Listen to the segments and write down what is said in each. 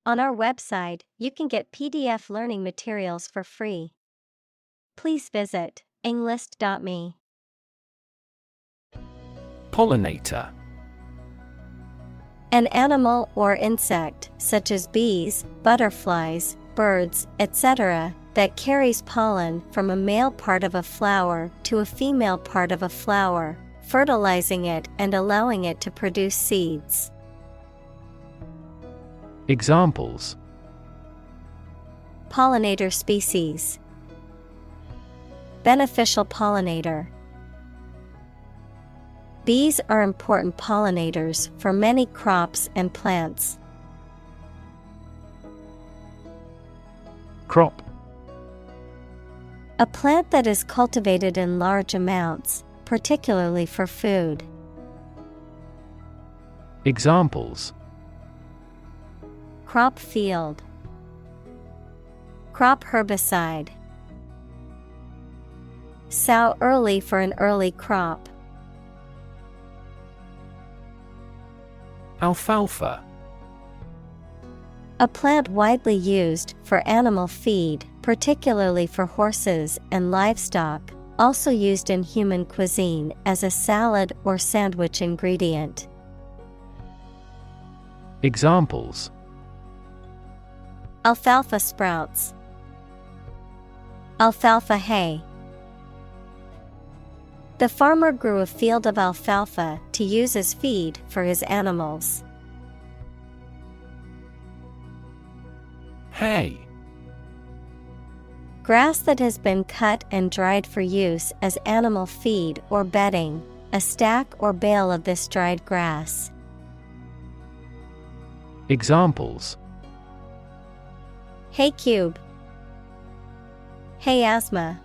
On our website, you can get PDF learning materials for free. Please visit englist.me. Pollinator. An animal or insect, such as bees, butterflies, birds, etc., that carries pollen from a male part of a flower to a female part of a flower, fertilizing it and allowing it to produce seeds. Examples: Pollinator species. Beneficial pollinator. Bees are important pollinators for many crops and plants. Crop. A plant that is cultivated in large amounts, particularly for food. Examples: Crop field. Crop herbicide. Sow early for an early crop. Alfalfa. A plant widely used for animal feed, particularly for horses and livestock, also used in human cuisine as a salad or sandwich ingredient. Examples: Alfalfa sprouts. Alfalfa hay. The farmer grew a field of alfalfa to use as feed for his animals. Hay. Grass that has been cut and dried for use as animal feed or bedding, a stack or bale of this dried grass. Examples: Hay cube. Hay asthma.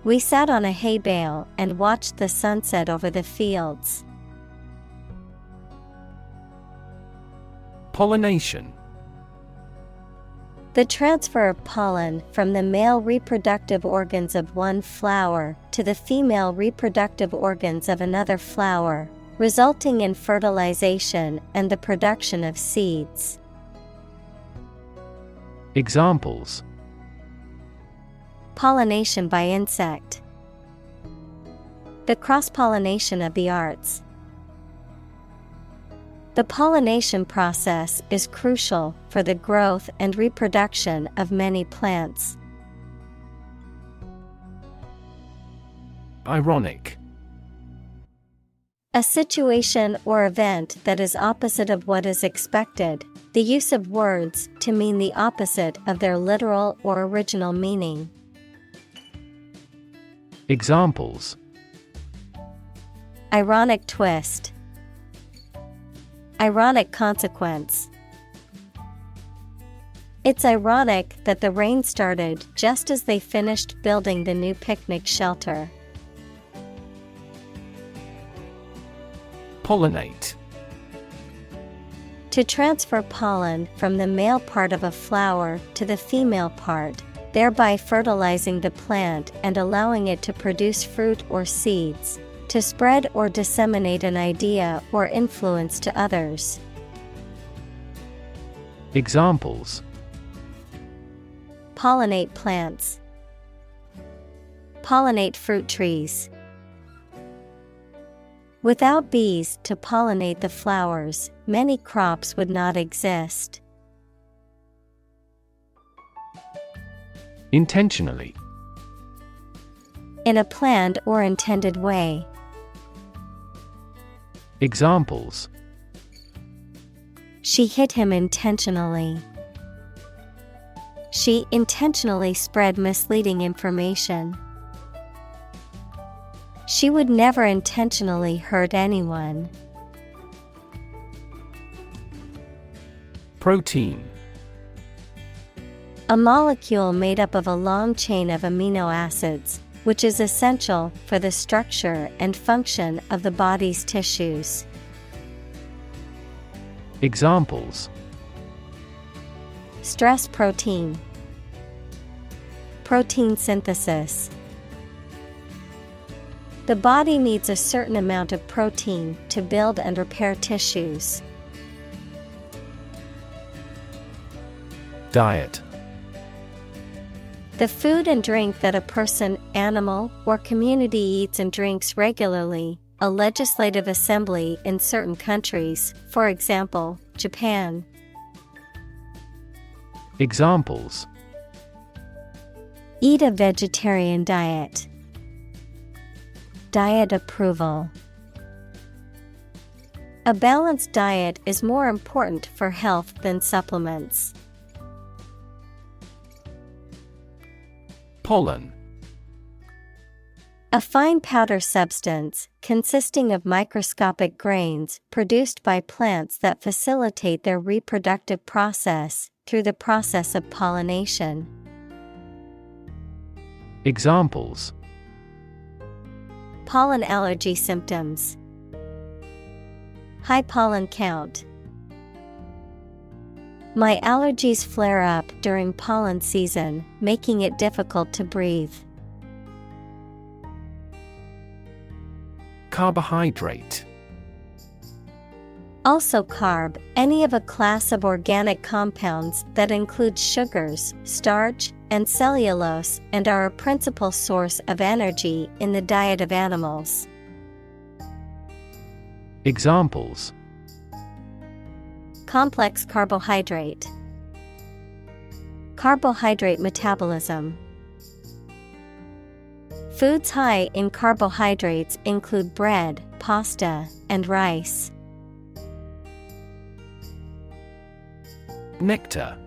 We sat on a hay bale and watched the sunset over the fields. Pollination. The transfer of pollen from the male reproductive organs of one flower to the female reproductive organs of another flower, resulting in fertilization and the production of seeds. Examples: Pollination by insect. The cross-pollination of the arts. The pollination process is crucial for the growth and reproduction of many plants. Ironic. A situation or event that is opposite of what is expected, the use of words to mean the opposite of their literal or original meaning. Examples: Ironic twist. Ironic consequence. It's ironic that the rain started just as they finished building the new picnic shelter. Pollinate. To transfer pollen from the male part of a flower to the female part, thereby fertilizing the plant and allowing it to produce fruit or seeds, to spread or disseminate an idea or influence to others. Examples: Pollinate plants. Pollinate fruit trees. Without bees to pollinate the flowers, many crops would not exist. Intentionally. In a planned or intended way. Examples: She hit him intentionally. She intentionally spread misleading information. She would never intentionally hurt anyone. Protein. A molecule made up of a long chain of amino acids, which is essential for the structure and function of the body's tissues. Examples: Stress protein. Protein synthesis. The body needs a certain amount of protein to build and repair tissues. Diet. The food and drink that a person, animal, or community eats and drinks regularly, a legislative assembly in certain countries, for example, Japan. Examples: Eat a vegetarian diet. Diet approval. A balanced diet is more important for health than supplements. Pollen. A fine powder substance, consisting of microscopic grains, produced by plants that facilitate their reproductive process, through the process of pollination. Examples: Pollen allergy symptoms. High pollen count. My allergies flare up during pollen season, making it difficult to breathe. Carbohydrate. Also carb, any of a class of organic compounds that include sugars, starch, and cellulose and are a principal source of energy in the diet of animals. Examples: Complex carbohydrate. Carbohydrate metabolism. Foods high in carbohydrates include bread, pasta, and rice. Nectar.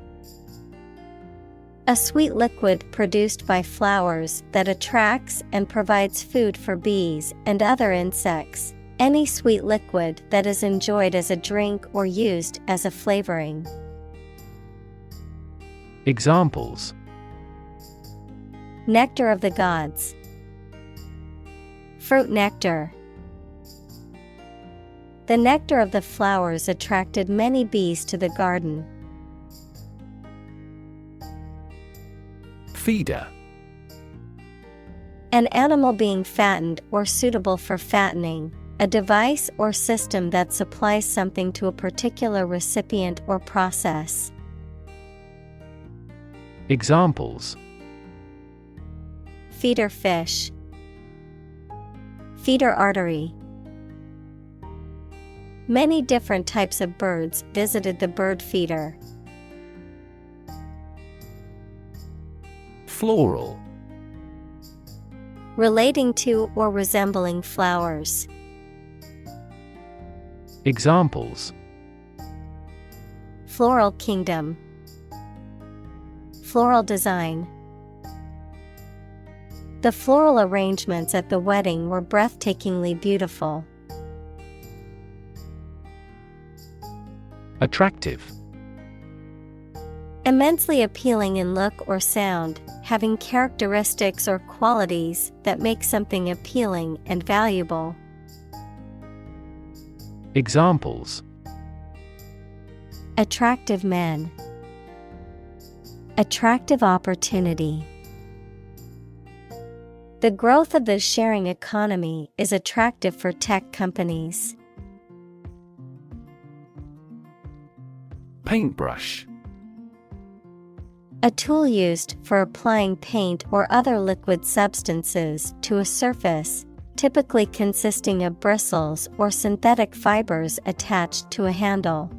A sweet liquid produced by flowers that attracts and provides food for bees and other insects. Any sweet liquid that is enjoyed as a drink or used as a flavoring. Examples: Nectar of the gods. Fruit nectar. The nectar of the flowers attracted many bees to the garden. Feeder. An animal being fattened or suitable for fattening, a device or system that supplies something to a particular recipient or process. Examples: Feeder fish. Feeder artery. Many different types of birds visited the bird feeder. Floral. Relating to or resembling flowers. Examples: Floral kingdom. Floral design. The floral arrangements at the wedding were breathtakingly beautiful. Attractive. Immensely appealing in look or sound, having characteristics or qualities that make something appealing and valuable. Examples: Attractive men. Attractive opportunity. The growth of the sharing economy is attractive for tech companies. Paintbrush. A tool used for applying paint or other liquid substances to a surface, typically consisting of bristles or synthetic fibers attached to a handle.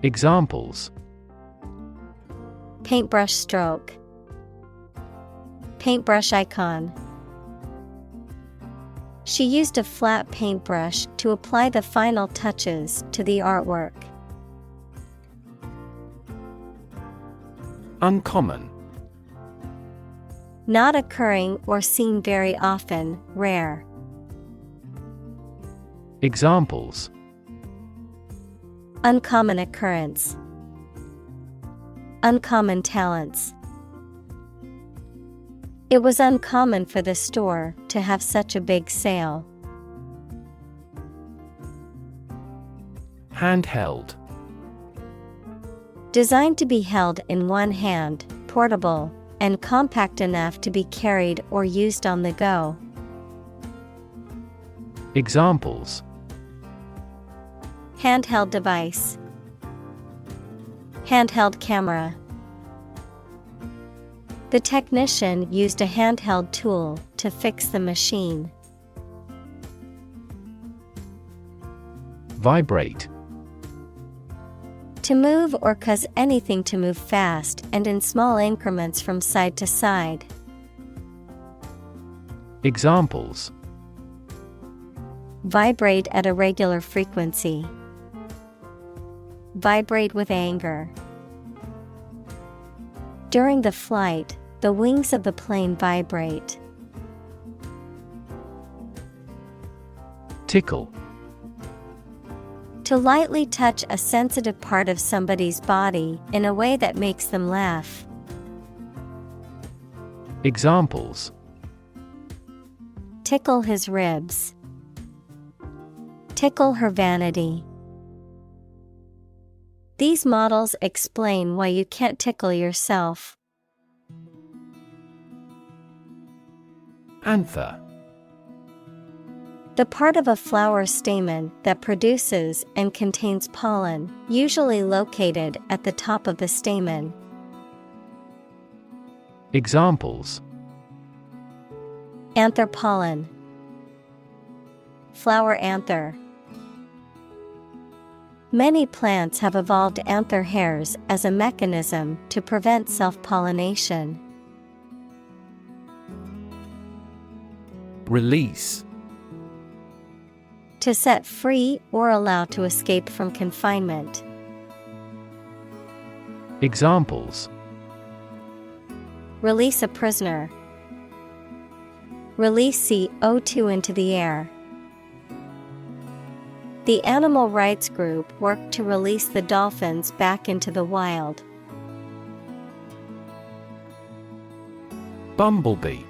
Examples: Paintbrush stroke. Paintbrush icon. She used a flat paintbrush to apply the final touches to the artwork. Uncommon. Not occurring or seen very often, rare. Examples: Uncommon occurrence. Uncommon talents. It was uncommon for the store to have such a big sale. Handheld. Designed to be held in one hand, portable, and compact enough to be carried or used on the go. Examples: Handheld device. Handheld camera. The technician used a handheld tool to fix the machine. Vibrate. To move or cause anything to move fast and in small increments from side to side. Examples: Vibrate at a regular frequency. Vibrate with anger. During the flight, the wings of the plane vibrate. Tickle. To lightly touch a sensitive part of somebody's body in a way that makes them laugh. Examples: Tickle his ribs. Tickle her vanity. These models explain why you can't tickle yourself. Anther. The part of a flower stamen that produces and contains pollen, usually located at the top of the stamen. Examples: Anther pollen. Flower anther. Many plants have evolved anther hairs as a mechanism to prevent self-pollination. Release. To set free or allow to escape from confinement. Examples: Release a prisoner. Release CO2 into the air. The animal rights group worked to release the dolphins back into the wild. Bumblebee.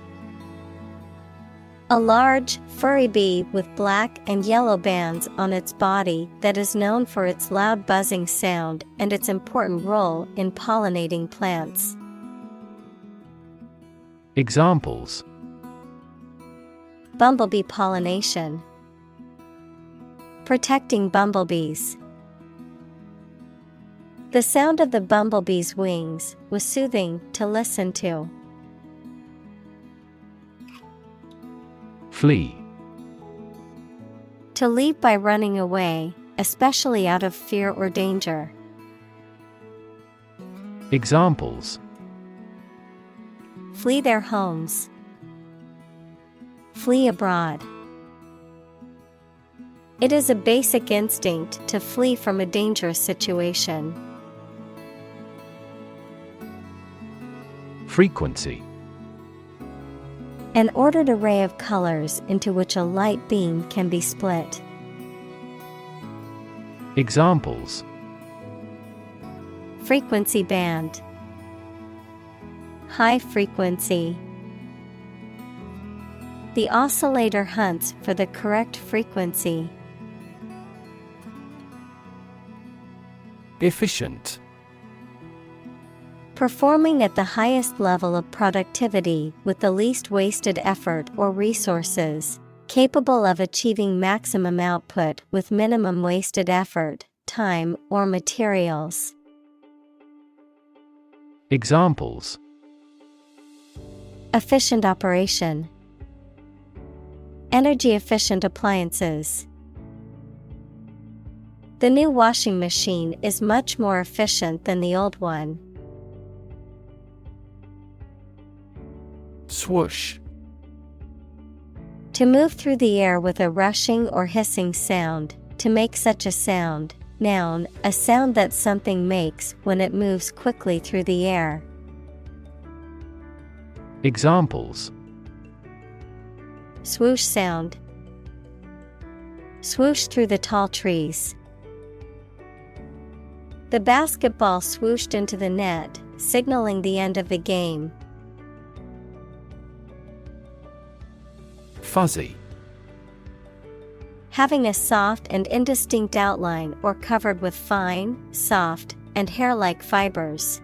A large, furry bee with black and yellow bands on its body that is known for its loud buzzing sound and its important role in pollinating plants. Examples: Bumblebee pollination. Protecting bumblebees. The sound of the bumblebee's wings was soothing to listen to. Flee. To leave by running away, especially out of fear or danger. Examples: Flee their homes. Flee abroad. It is a basic instinct to flee from a dangerous situation. Frequency. An ordered array of colors into which a light beam can be split. Examples: Frequency band. High frequency. The oscillator hunts for the correct frequency. Efficient. Performing at the highest level of productivity with the least wasted effort or resources, capable of achieving maximum output with minimum wasted effort, time, or materials. Examples: Efficient operation. Energy efficient appliances. The new washing machine is much more efficient than the old one. Swoosh. To move through the air with a rushing or hissing sound, to make such a sound. Noun, a sound that something makes when it moves quickly through the air. Examples: Swoosh sound. Swoosh through the tall trees. The basketball swooshed into the net, signaling the end of the game. Fuzzy. Having a soft and indistinct outline or covered with fine, soft, and hair-like fibers.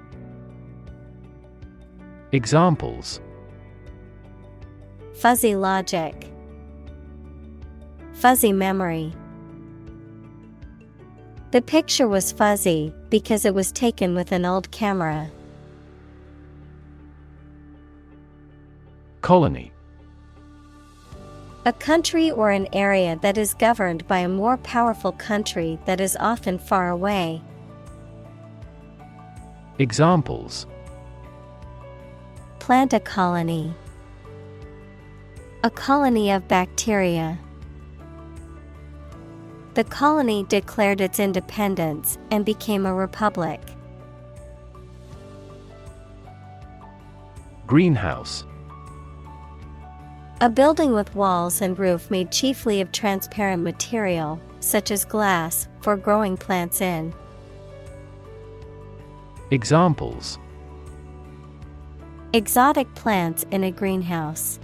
Examples: Fuzzy logic. Fuzzy memory. The picture was fuzzy because it was taken with an old camera. Colony. A country or an area that is governed by a more powerful country that is often far away. Examples: Plant a colony. A colony of bacteria. The colony declared its independence and became a republic. Greenhouse. A building with walls and roof made chiefly of transparent material, such as glass, for growing plants in. Examples: Exotic plants in a greenhouse.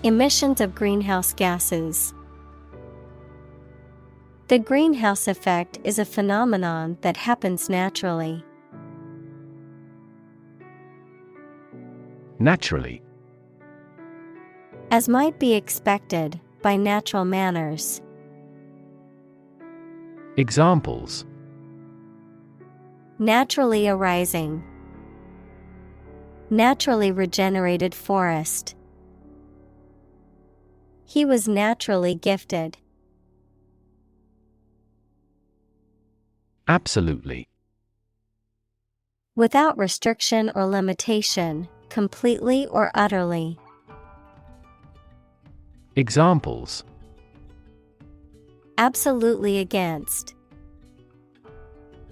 Emissions of greenhouse gases. The greenhouse effect is a phenomenon that happens naturally. Naturally. As might be expected, by natural manners. Examples: Naturally arising. Naturally regenerated forest. He was naturally gifted. Absolutely. Without restriction or limitation, completely or utterly. Examples: Absolutely against.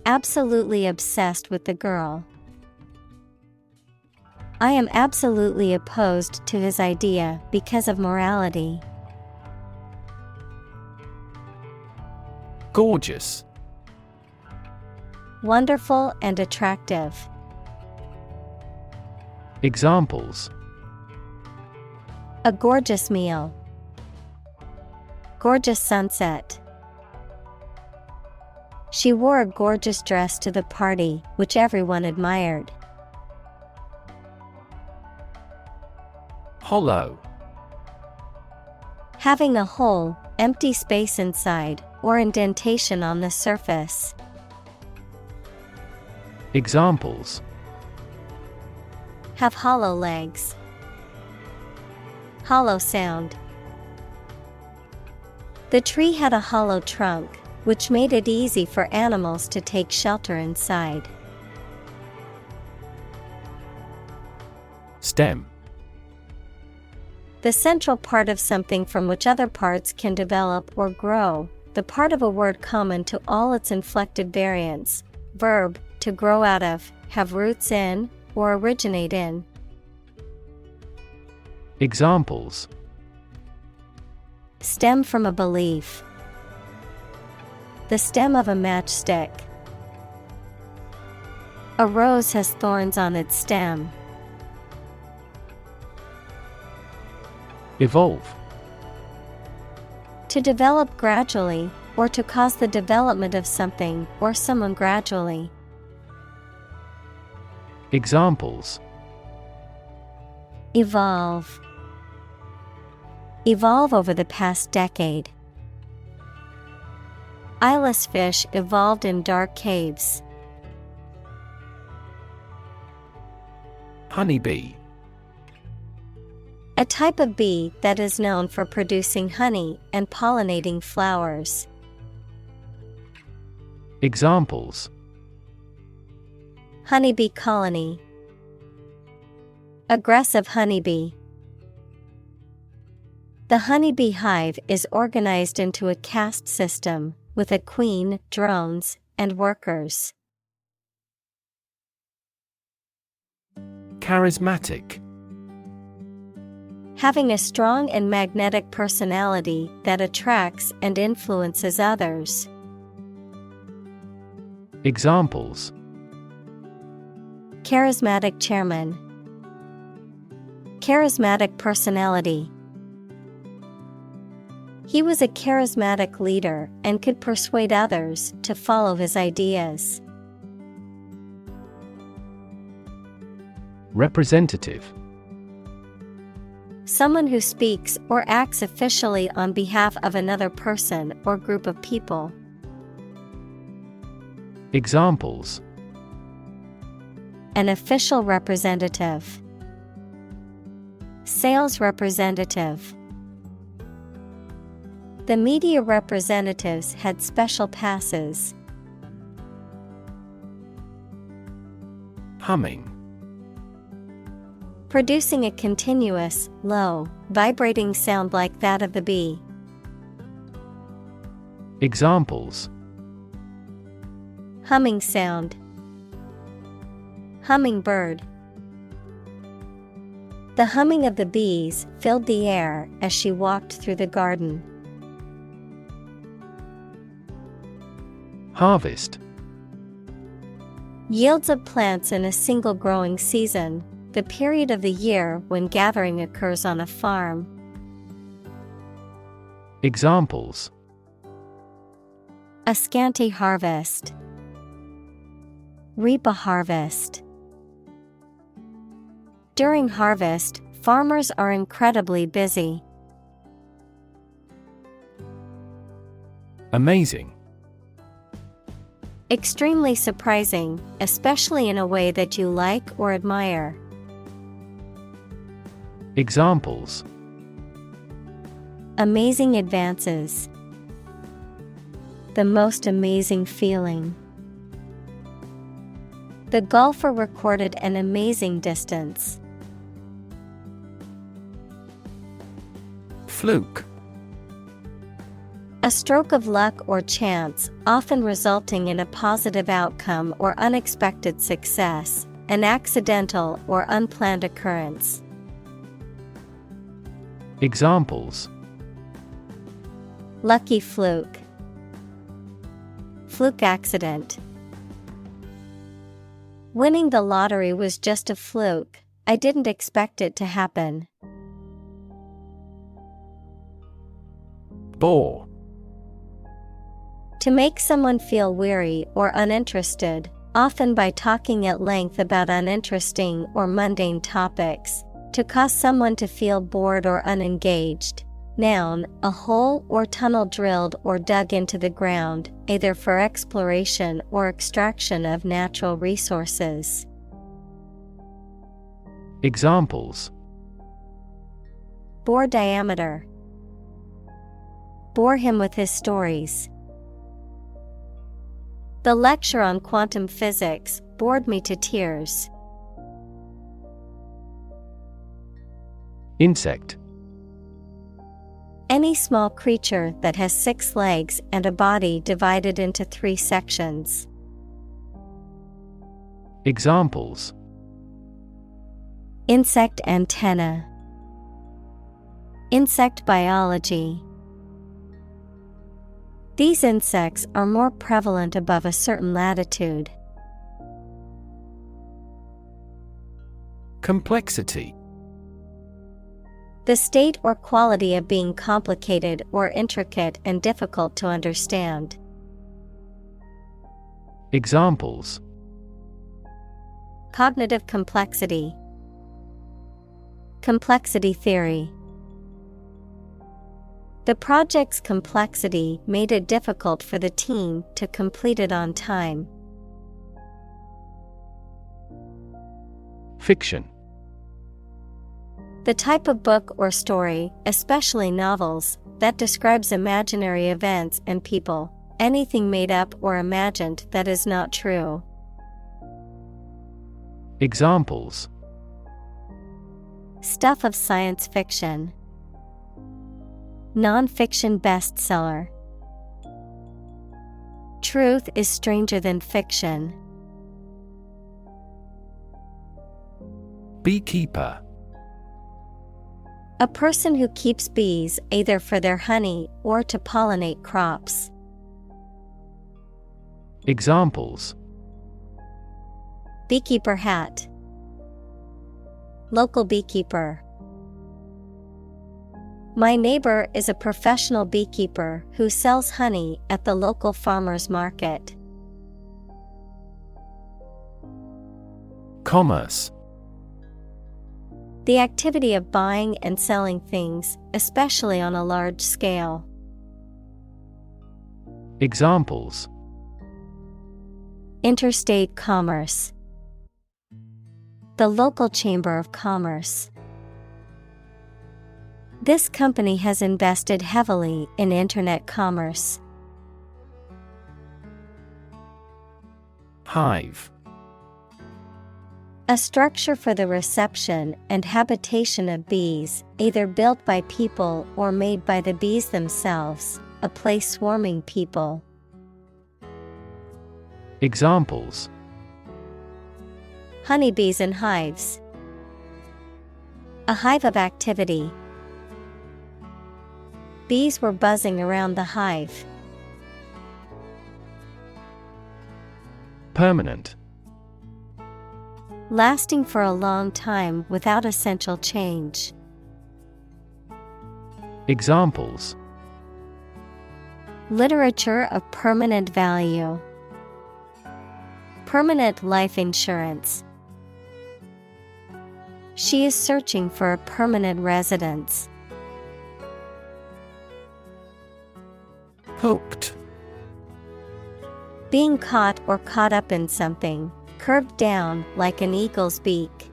Absolutely obsessed with the girl. I am absolutely opposed to his idea because of morality. Gorgeous. Wonderful and attractive. Examples: A gorgeous meal. Gorgeous sunset. She wore a gorgeous dress to the party, which everyone admired. Hollow. Having a hole, empty space inside, or indentation on the surface. Examples: Have hollow legs. Hollow sound. The tree had a hollow trunk, which made it easy for animals to take shelter inside. Stem. The central part of something from which other parts can develop or grow, the part of a word common to all its inflected variants. Verb, to grow out of, have roots in, or originate in. Examples: Stem from a belief. The stem of a matchstick. A rose has thorns on its stem. Evolve. To develop gradually, or to cause the development of something or someone gradually. Examples: Evolve. Evolve over the past decade. Eyeless fish evolved in dark caves. Honeybee. A type of bee that is known for producing honey and pollinating flowers. Examples: Honeybee colony. Aggressive honeybee. The honeybee hive is organized into a caste system, with a queen, drones, and workers. Charismatic. Having a strong and magnetic personality that attracts and influences others. Examples: Charismatic chairman. Charismatic personality. He was a charismatic leader and could persuade others to follow his ideas. Representative. Someone who speaks or acts officially on behalf of another person or group of people. Examples: an official representative, sales representative. The media representatives had special passes. Humming. Producing a continuous, low, vibrating sound like that of the bee. Examples: Humming sound, hummingbird. The humming of the bees filled the air as she walked through the garden. Harvest. Yields of plants in a single growing season, the period of the year when gathering occurs on a farm. Examples: A scanty harvest, reap a harvest. During harvest, farmers are incredibly busy. Amazing. Extremely surprising, especially in a way that you like or admire. Examples: Amazing advances. The most amazing feeling. The golfer recorded an amazing distance. Fluke. A stroke of luck or chance, often resulting in a positive outcome or unexpected success, an accidental or unplanned occurrence. Examples: Lucky fluke. Fluke accident. Winning the lottery was just a fluke. I didn't expect it to happen. Bore. To make someone feel weary or uninterested, often by talking at length about uninteresting or mundane topics. To cause someone to feel bored or unengaged. Noun, a hole or tunnel drilled or dug into the ground, either for exploration or extraction of natural resources. Examples: Bore diameter. Bore him with his stories. The lecture on quantum physics bored me to tears. Insect. Any small creature that has 6 legs and a body divided into 3 sections. Examples: Insect antenna. Insect biology. These insects are more prevalent above a certain latitude. Complexity. The state or quality of being complicated or intricate and difficult to understand. Examples: Cognitive complexity. Complexity theory. The project's complexity made it difficult for the team to complete it on time. Fiction. The type of book or story, especially novels, that describes imaginary events and people, anything made up or imagined that is not true. Examples: Stuff of science fiction. Non-fiction bestseller. Truth is stranger than fiction. Beekeeper. A person who keeps bees either for their honey or to pollinate crops. Examples: Beekeeper hat. Local beekeeper. My neighbor is a professional beekeeper who sells honey at the local farmer's market. Commerce. The activity of buying and selling things, especially on a large scale. Examples: Interstate commerce. The local chamber of commerce. This company has invested heavily in internet commerce. Hive. A structure for the reception and habitation of bees, either built by people or made by the bees themselves, a place swarming people. Examples: Honeybees in hives. A hive of activity. Bees were buzzing around the hive. Permanent. Lasting for a long time without essential change. Examples: Literature of permanent value. Permanent life insurance. She is searching for a permanent residence. Hooked. Being caught or caught up in something, curved down like an eagle's beak.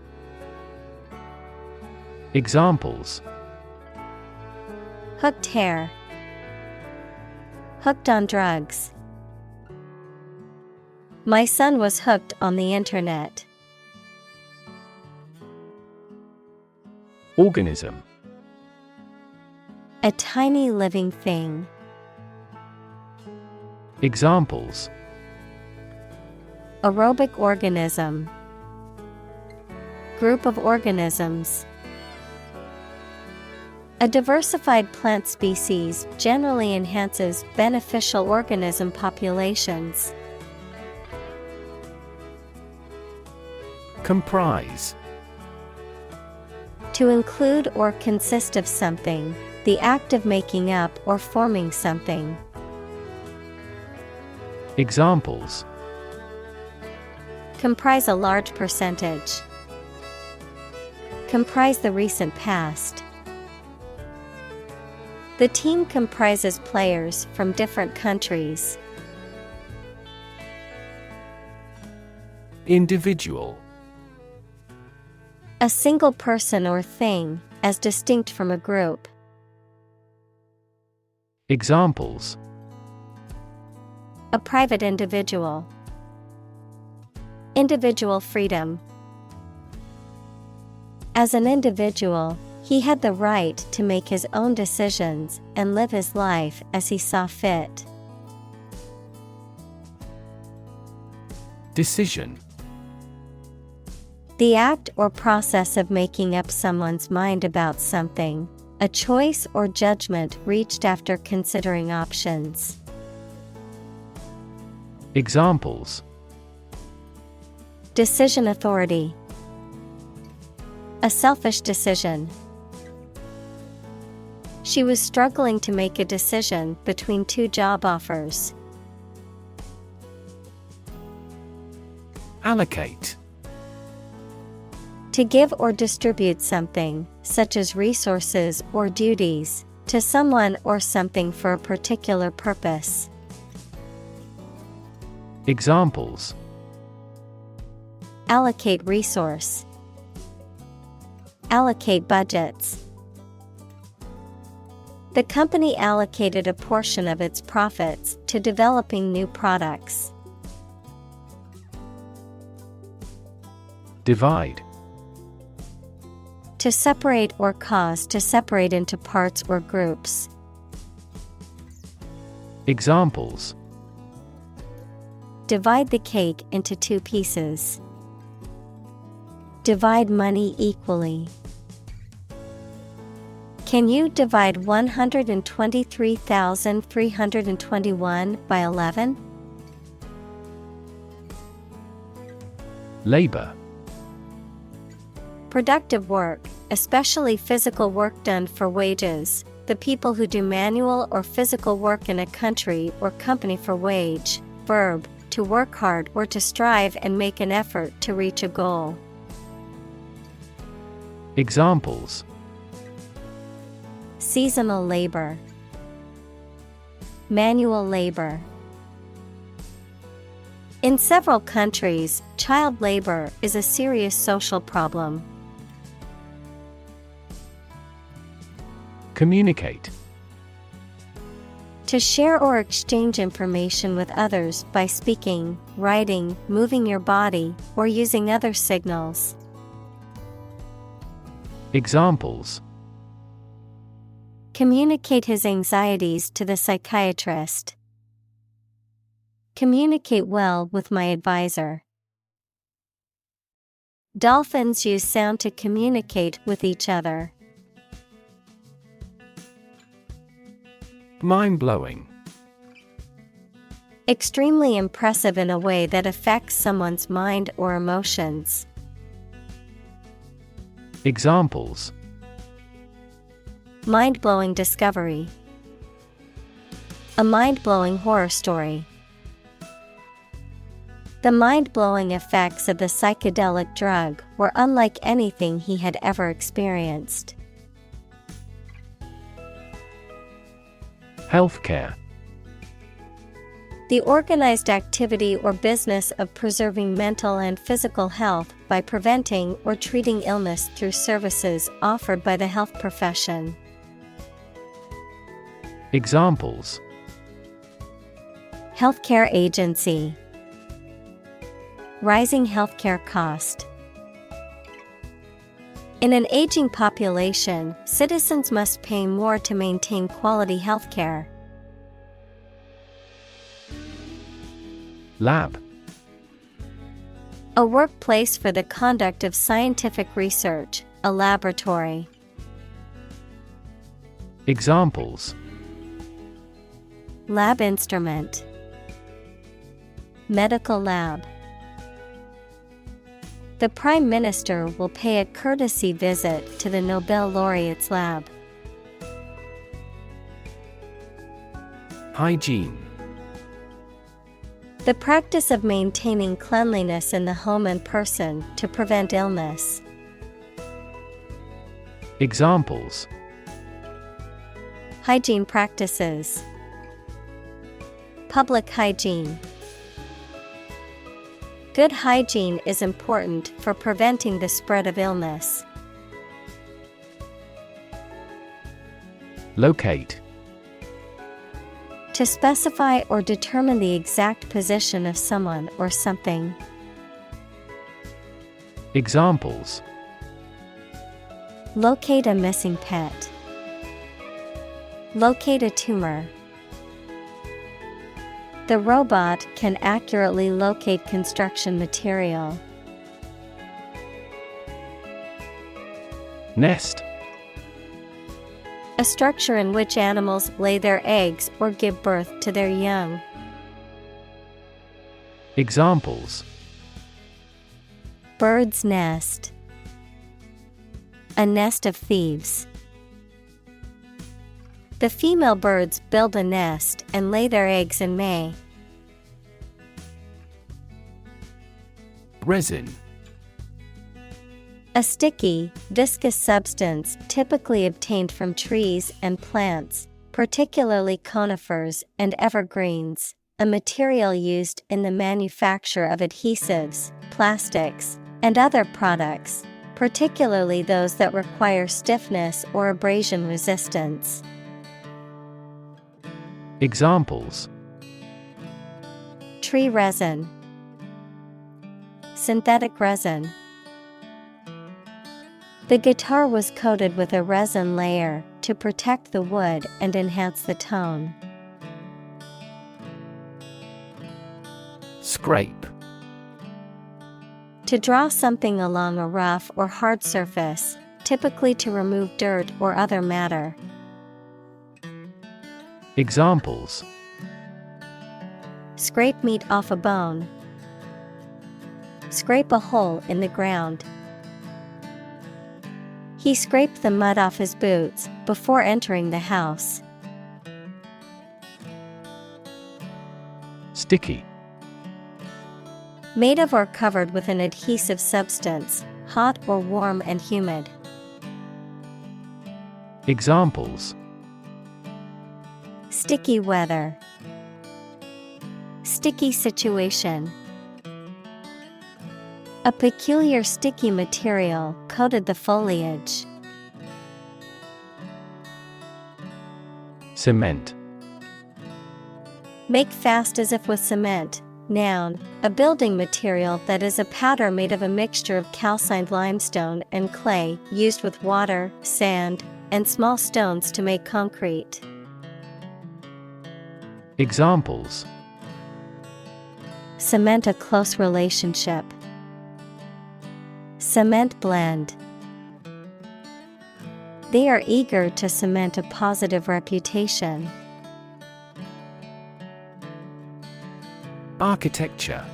Examples: Hooked hair. Hooked on drugs. My son was hooked on the internet. Organism. A tiny living thing. Examples: Aerobic organism. Group of organisms. A diversified plant species generally enhances beneficial organism populations. Comprise. To include or consist of something, the act of making up or forming something. Examples: Comprise a large percentage. Comprise the recent past. The team comprises players from different countries. Individual. A single person or thing, as distinct from a group. Examples: A private individual. Individual freedom. As an individual, he had the right to make his own decisions and live his life as he saw fit. Decision. The act or process of making up someone's mind about something, a choice or judgment reached after considering options. Examples: Decision authority. A selfish decision. She was struggling to make a decision between two job offers. Allocate. To give or distribute something, such as resources or duties, to someone or something for a particular purpose. Examples: Allocate resource. Allocate budgets. The company allocated a portion of its profits to developing new products. Divide. To separate or cause to separate into parts or groups. Examples: Divide the cake into 2 pieces. Divide money equally. Can you divide 123,321 by 11? Labor. Productive work, especially physical work done for wages, the people who do manual or physical work in a country or company for wage. Verb, to work hard or to strive and make an effort to reach a goal. Examples: Seasonal labor. Manual labor. In several countries, child labor is a serious social problem. Communicate. To share or exchange information with others by speaking, writing, moving your body, or using other signals. Examples: Communicate his anxieties to the psychiatrist. Communicate well with my advisor. Dolphins use sound to communicate with each other. Mind-blowing. Extremely impressive in a way that affects someone's mind or emotions. Examples: Mind-blowing discovery. A mind-blowing horror story. The mind-blowing effects of the psychedelic drug were unlike anything he had ever experienced. Healthcare. The organized activity or business of preserving mental and physical health by preventing or treating illness through services offered by the health profession. Examples: Healthcare agency. Rising healthcare cost. In an aging population, citizens must pay more to maintain quality healthcare. Lab. A workplace for the conduct of scientific research, a laboratory. Examples: Lab instrument. Medical lab. The Prime Minister will pay a courtesy visit to the Nobel laureate's lab. Hygiene. The practice of maintaining cleanliness in the home and person to prevent illness. Examples: Hygiene practices. Public hygiene. Good hygiene is important for preventing the spread of illness. Locate. To specify or determine the exact position of someone or something. Examples: Locate a missing pet. Locate a tumor. The robot can accurately locate construction material. Nest. A structure in which animals lay their eggs or give birth to their young. Examples: Bird's nest. A nest of thieves. The female birds build a nest and lay their eggs in May. Resin. A sticky, viscous substance typically obtained from trees and plants, particularly conifers and evergreens, a material used in the manufacture of adhesives, plastics, and other products, particularly those that require stiffness or abrasion resistance. Examples: Tree resin. Synthetic resin. The guitar was coated with a resin layer to protect the wood and enhance the tone. Scrape. To draw something along a rough or hard surface, typically to remove dirt or other matter. Examples: Scrape meat off a bone. Scrape a hole in the ground. He scraped the mud off his boots before entering the house. Sticky. Made of or covered with an adhesive substance, hot or warm and humid. Examples: Sticky weather. Sticky situation. A peculiar sticky material coated the foliage. Cement. Make fast as if with cement. Noun, a building material that is a powder made of a mixture of calcined limestone and clay, used with water, sand, and small stones to make concrete. Examples: Cement a close relationship. Cement blend. They are eager to cement a positive reputation. Architecture.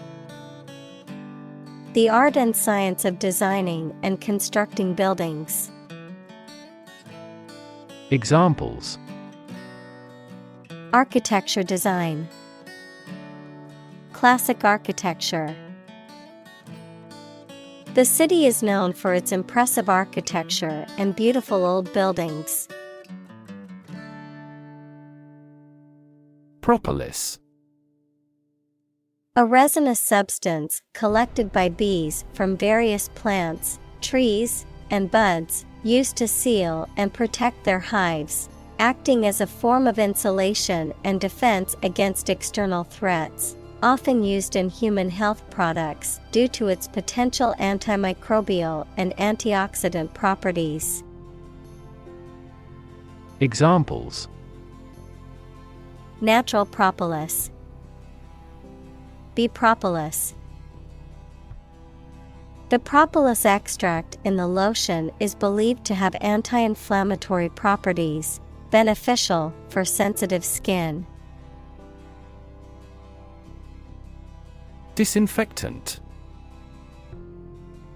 The art and science of designing and constructing buildings. Examples: Architecture design. Classic architecture. The city is known for its impressive architecture and beautiful old buildings. Propolis. A resinous substance collected by bees from various plants, trees, and buds, used to seal and protect their hives, acting as a form of insulation and defense against external threats, often used in human health products due to its potential antimicrobial and antioxidant properties. Examples: Natural propolis. Bee propolis. The propolis extract in the lotion is believed to have anti-inflammatory properties, beneficial for sensitive skin. Disinfectant.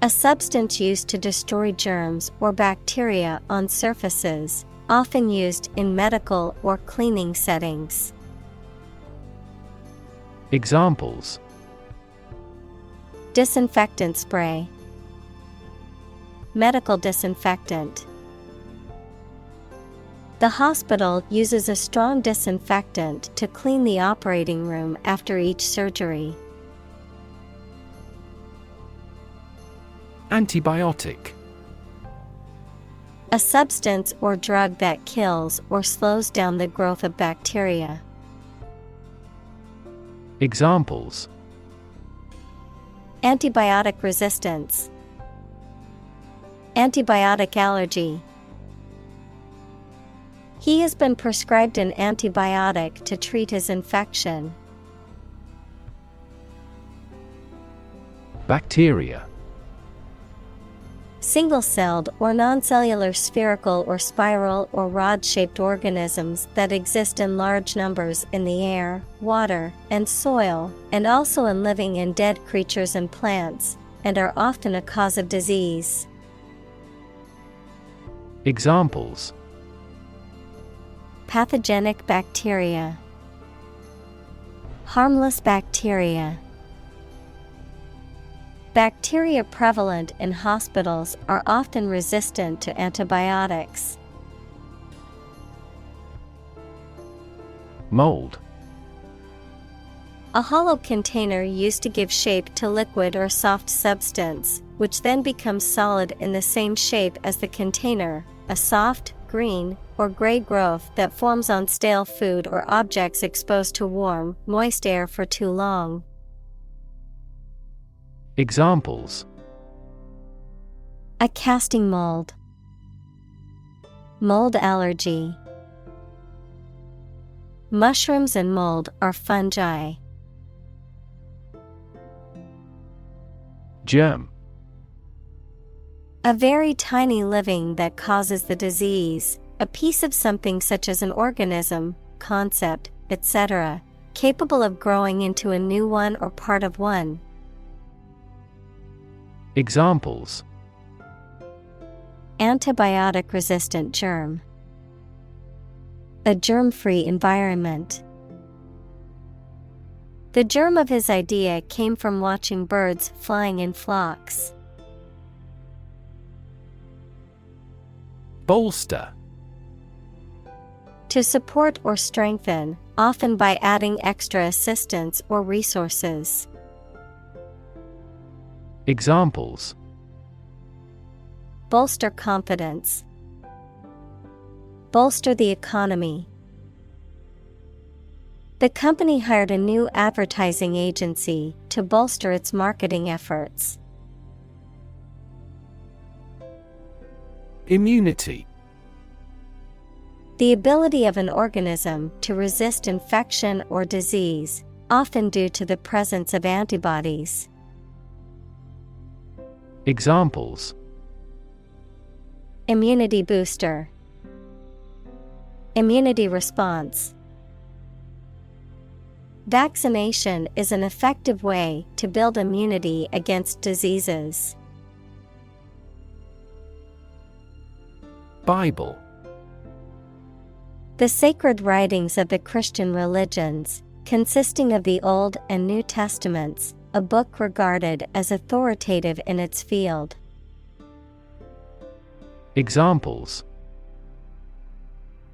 A substance used to destroy germs or bacteria on surfaces, often used in medical or cleaning settings. Examples: Disinfectant spray. Medical disinfectant. The hospital uses a strong disinfectant to clean the operating room after each surgery. Antibiotic. A substance or drug that kills or slows down the growth of bacteria. Examples: Antibiotic resistance. Antibiotic allergy. He has been prescribed an antibiotic to treat his infection. Bacteria. Single-celled or non-cellular spherical or spiral or rod-shaped organisms that exist in large numbers in the air, water, and soil, and also in living and dead creatures and plants, and are often a cause of disease. Examples: Pathogenic bacteria. Harmless bacteria. Bacteria prevalent in hospitals are often resistant to antibiotics. Mold. A hollow container used to give shape to liquid or soft substance, which then becomes solid in the same shape as the container, a soft, green, or gray growth that forms on stale food or objects exposed to warm, moist air for too long. Examples: A casting mold. Mold allergy. Mushrooms and mold are fungi. Germ. A very tiny living that causes the disease, a piece of something such as an organism, concept, etc., capable of growing into a new one or part of one. Examples: Antibiotic-resistant germ. A germ-free environment. The germ of his idea came from watching birds flying in flocks. Bolster. To support or strengthen, often by adding extra assistance or resources. Examples: bolster confidence, bolster the economy. The company hired a new advertising agency to bolster its marketing efforts. Immunity. The ability of an organism to resist infection or disease, often due to the presence of antibodies. Examples: immunity booster, immunity response. Vaccination is an effective way to build immunity against diseases. Bible. The sacred writings of the Christian religions, consisting of the Old and New Testaments, a book regarded as authoritative in its field. Examples: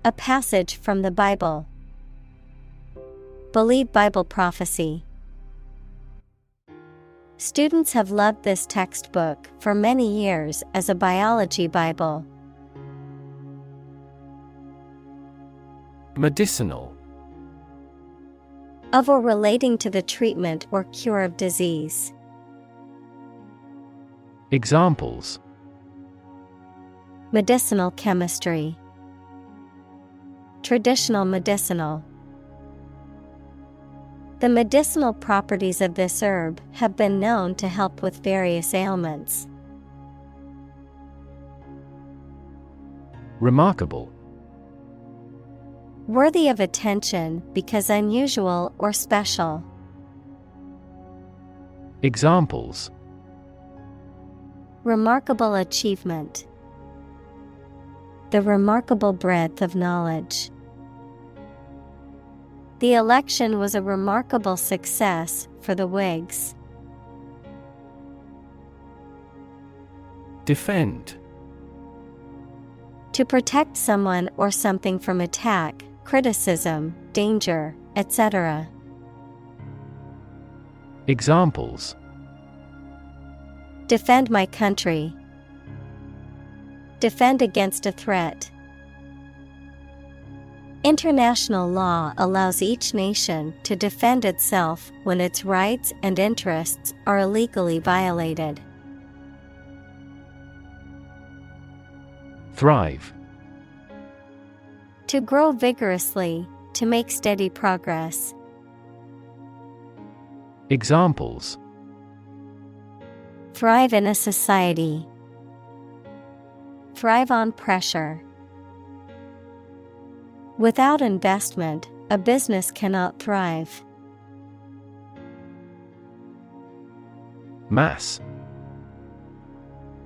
a passage from the Bible. Believe Bible prophecy. Students have loved this textbook for many years as a biology Bible. Medicinal. Of or relating to the treatment or cure of disease. Examples: medicinal chemistry, traditional medicinal. The medicinal properties of this herb have been known to help with various ailments. Remarkable. Worthy of attention because unusual or special. Examples: remarkable achievement. The remarkable breadth of knowledge. The election was a remarkable success for the Whigs. Defend. To protect someone or something from attack, criticism, danger, etc. Examples: defend my country. Defend against a threat. International law allows each nation to defend itself when its rights and interests are illegally violated. Thrive. To grow vigorously, to make steady progress. Examples: thrive in a society. Thrive on pressure. Without investment, a business cannot thrive. Mass.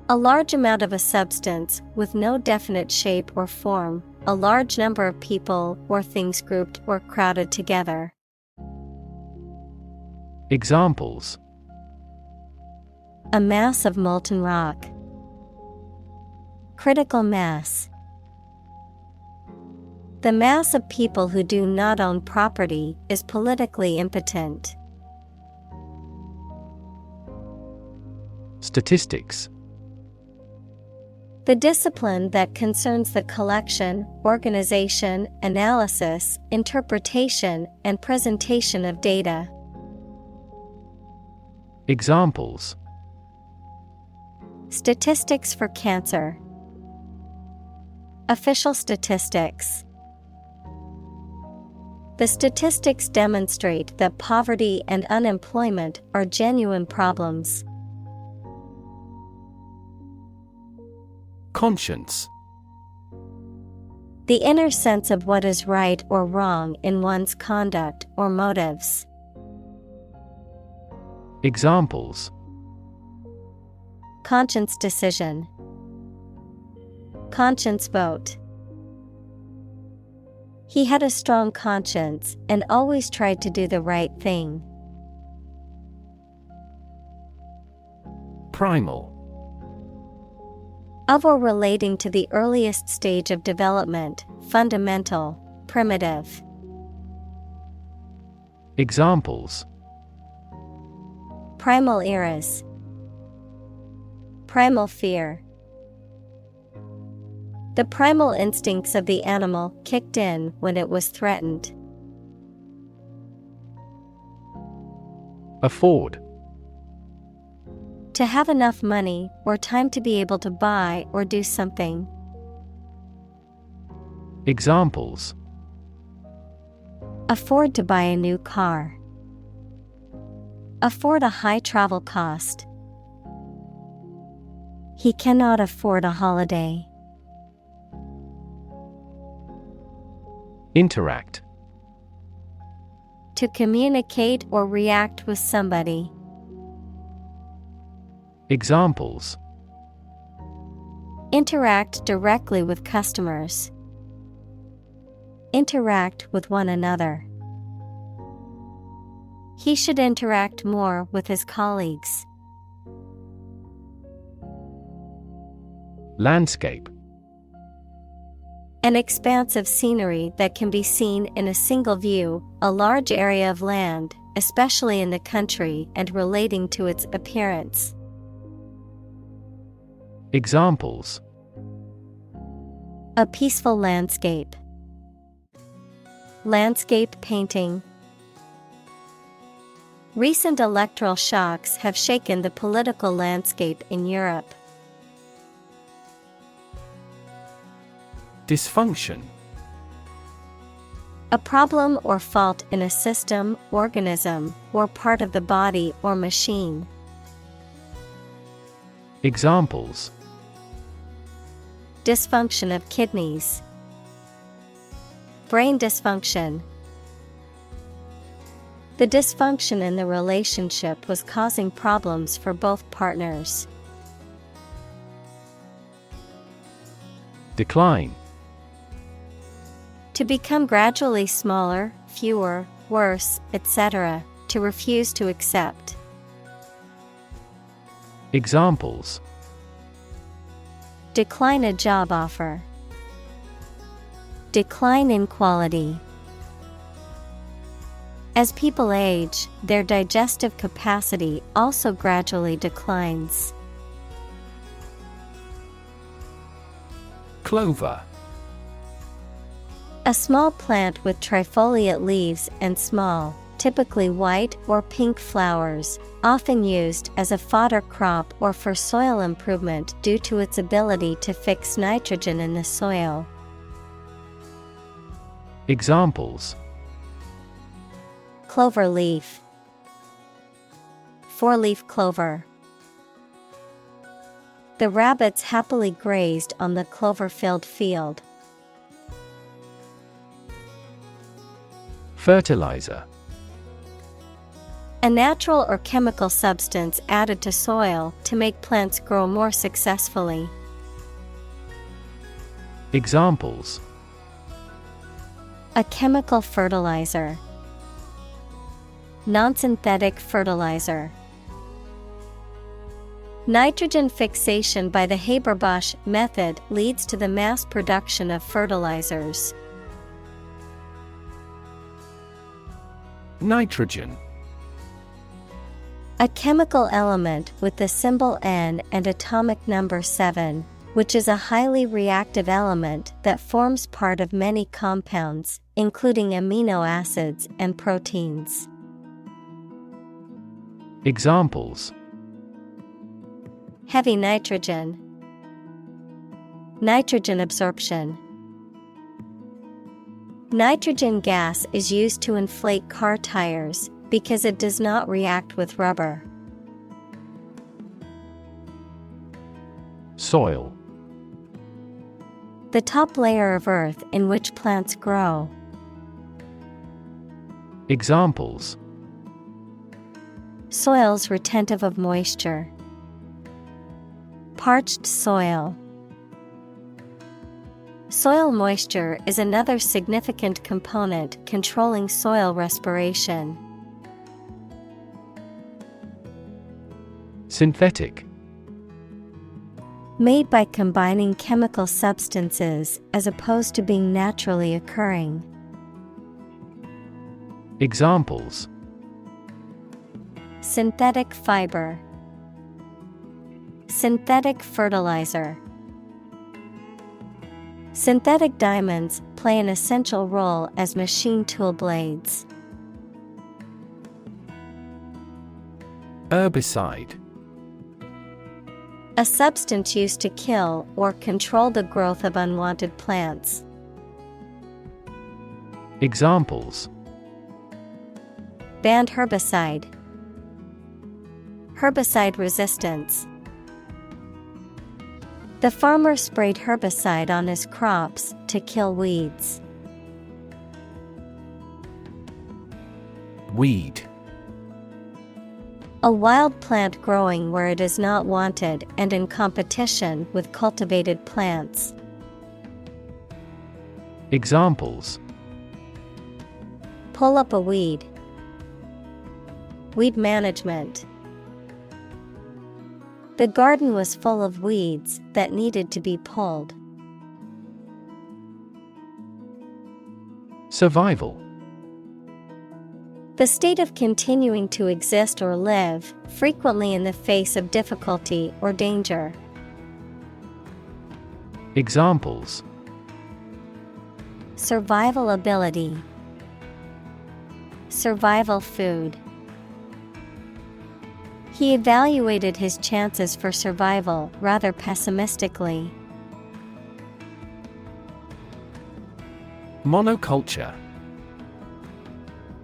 A large amount of a substance with no definite shape or form, a large number of people or things grouped or crowded together. Examples: a mass of molten rock. Critical mass. The mass of people who do not own property is politically impotent. Statistics. The discipline that concerns the collection, organization, analysis, interpretation, and presentation of data. Examples: statistics for cancer. Official statistics. The statistics demonstrate that poverty and unemployment are genuine problems. Conscience. The inner sense of what is right or wrong in one's conduct or motives. Examples: conscience decision. Conscience vote. He had a strong conscience and always tried to do the right thing. Primal. Of or relating to the earliest stage of development, fundamental, primitive. Examples: primal eras. Primal fear. The primal instincts of the animal kicked in when it was threatened. Afford. To have enough money or time to be able to buy or do something. Examples: Afford to buy a new car. Afford a high travel cost. He cannot afford a holiday. Interact. To communicate or react with somebody. Examples: Interact directly with customers. Interact with one another. He should interact more with his colleagues. Landscape. An expanse of scenery that can be seen in a single view, a large area of land, especially in the country and relating to its appearance. Examples: A peaceful landscape. Landscape painting. Recent electoral shocks have shaken the political landscape in Europe. Dysfunction. A problem or fault in a system, organism, or part of the body or machine. Examples: Dysfunction of kidneys. Brain dysfunction. The dysfunction in the relationship was causing problems for both partners. Decline. To become gradually smaller, fewer, worse, etc., to refuse to accept. Examples: Decline a job offer. Decline in quality. As people age, their digestive capacity also gradually declines. Clover. A small plant with trifoliate leaves and small, typically white or pink flowers, often used as a fodder crop or for soil improvement due to its ability to fix nitrogen in the soil. Examples: Clover leaf. Four-leaf clover. The rabbits happily grazed on the clover-filled field. Fertilizer. A natural or chemical substance added to soil to make plants grow more successfully. Examples: A chemical fertilizer. Non-synthetic fertilizer. Nitrogen fixation by the Haber-Bosch method leads to the mass production of fertilizers. Nitrogen. A chemical element with the symbol N and atomic number 7, which is a highly reactive element that forms part of many compounds, including amino acids and proteins. Examples: Heavy nitrogen. Nitrogen absorption. Nitrogen gas is used to inflate car tires because it does not react with rubber. Soil. The top layer of earth in which plants grow. Examples: Soils retentive of moisture. Parched soil. Soil moisture is another significant component controlling soil respiration. Synthetic. Made by combining chemical substances as opposed to being naturally occurring. Examples: Synthetic fiber. Synthetic fertilizer. Synthetic diamonds play an essential role as machine tool blades. Herbicide. A substance used to kill or control the growth of unwanted plants. Examples: Banned herbicide. Herbicide resistance. The farmer sprayed herbicide on his crops to kill weeds. Weed. A wild plant growing where it is not wanted and in competition with cultivated plants. Examples: Pull up a weed. Weed management. The garden was full of weeds that needed to be pulled. Survival. The state of continuing to exist or live, frequently in the face of difficulty or danger. Examples: Survival ability. Survival food. He evaluated his chances for survival rather pessimistically. Monoculture.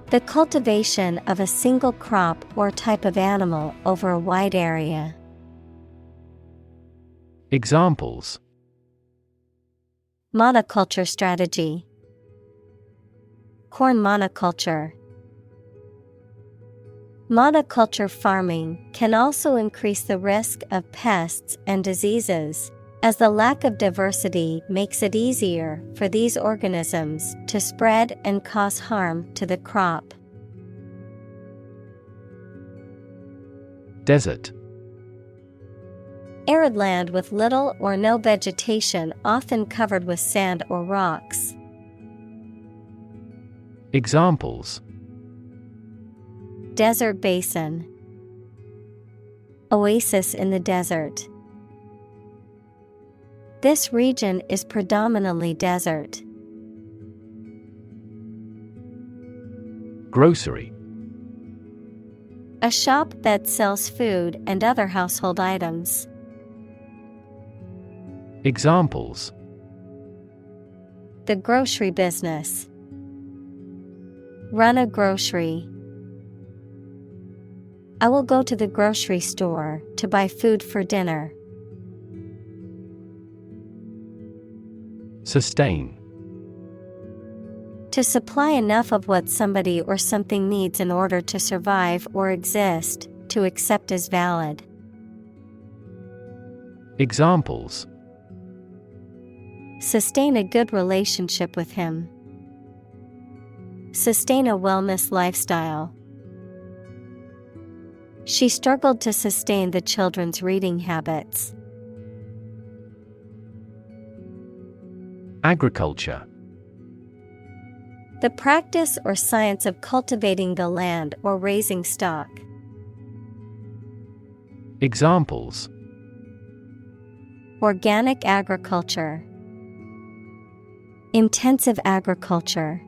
The cultivation of a single crop or type of animal over a wide area. Examples: Monoculture strategy. Corn monoculture. Monoculture farming can also increase the risk of pests and diseases, as the lack of diversity makes it easier for these organisms to spread and cause harm to the crop. Desert. Arid land with little or no vegetation, often covered with sand or rocks. Examples: Desert basin. Oasis in the desert. This region is predominantly desert. Grocery. A shop that sells food and other household items. Examples: The grocery business. Run a grocery. I will go to the grocery store to buy food for dinner. Sustain. To supply enough of what somebody or something needs in order to survive or exist, to accept as valid. Examples: Sustain a good relationship with him. Sustain a wellness lifestyle. She struggled to sustain the children's reading habits. Agriculture. The practice or science of cultivating the land or raising stock. Examples: Organic agriculture. Intensive agriculture.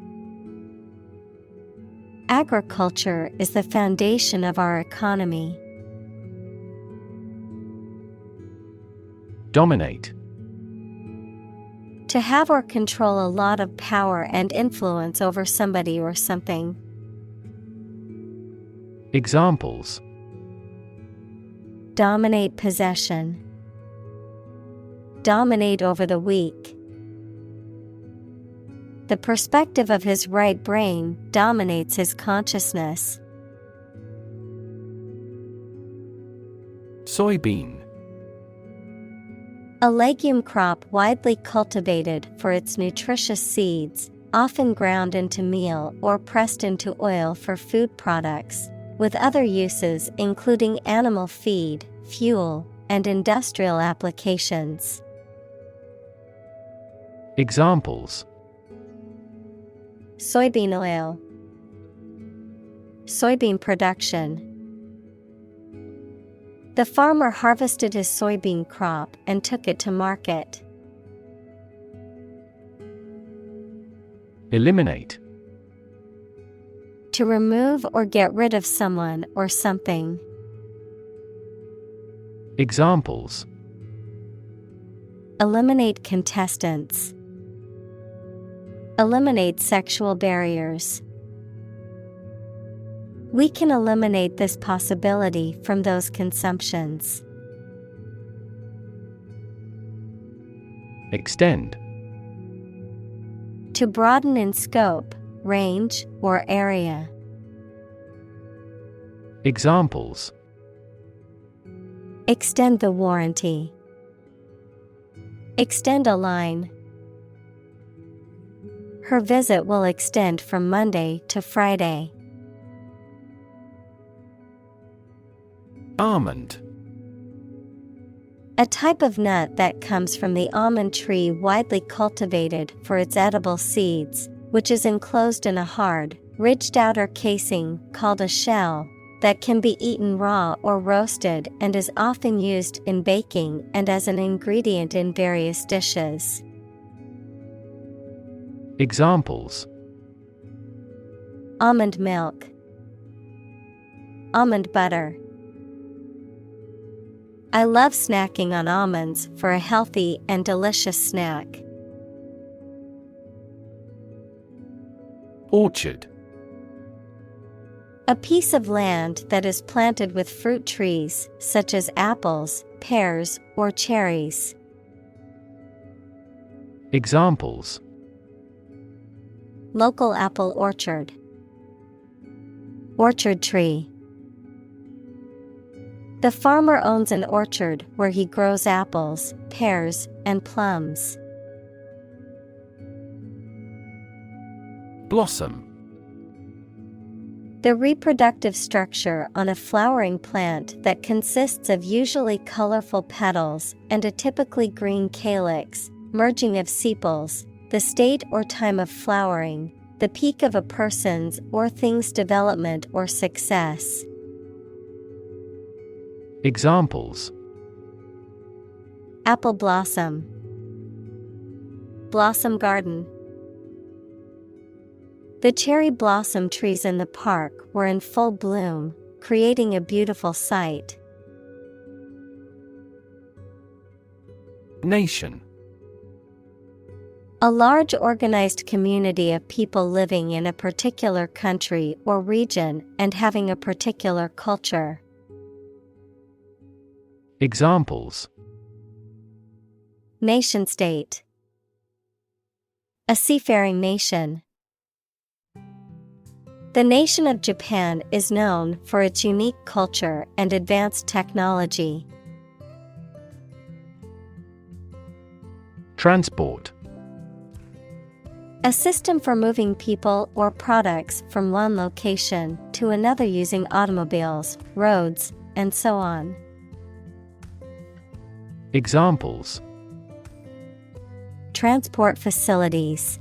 Agriculture is the foundation of our economy. Dominate. To have or control a lot of power and influence over somebody or something. Examples: Dominate possession. Dominate over the weak. The perspective of his right brain dominates his consciousness. Soybean. A legume crop widely cultivated for its nutritious seeds, often ground into meal or pressed into oil for food products, with other uses including animal feed, fuel, and industrial applications. Examples: Soybean oil. Soybean production. The farmer harvested his soybean crop and took it to market. Eliminate. To remove or get rid of someone or something. Examples: Eliminate contestants. Eliminate sexual barriers. We can eliminate this possibility from those consumptions. Extend. To broaden in scope, range, or area. Examples: Extend the warranty. Extend a line. Her visit will extend from Monday to Friday. Almond. A type of nut that comes from the almond tree, widely cultivated for its edible seeds, which is enclosed in a hard, ridged outer casing called a shell that can be eaten raw or roasted and is often used in baking and as an ingredient in various dishes. Examples: Almond milk. Almond butter. I love snacking on almonds for a healthy and delicious snack. Orchard. A piece of land that is planted with fruit trees, such as apples, pears, or cherries. Examples: Local apple orchard. Orchard tree. The farmer owns an orchard where he grows apples, pears, and plums. Blossom. The reproductive structure on a flowering plant that consists of usually colorful petals and a typically green calyx, merging of sepals, the state or time of flowering, the peak of a person's or thing's development or success. Examples: Apple blossom. Blossom garden. The cherry blossom trees in the park were in full bloom, creating a beautiful sight. Nation. A large organized community of people living in a particular country or region and having a particular culture. Examples: Nation-state. A seafaring nation. The nation of Japan is known for its unique culture and advanced technology. Transport. A system for moving people or products from one location to another using automobiles, roads, and so on. Examples: Transport facilities.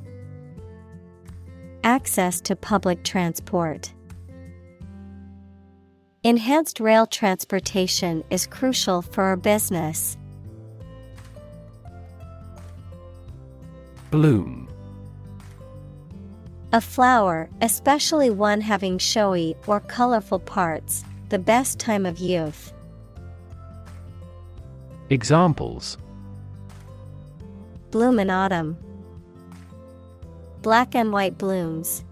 Access to public transport. Enhanced rail transportation is crucial for our business. Bloom. A flower, especially one having showy or colorful parts, the best time of youth. Examples: Bloom in autumn. Black and white blooms.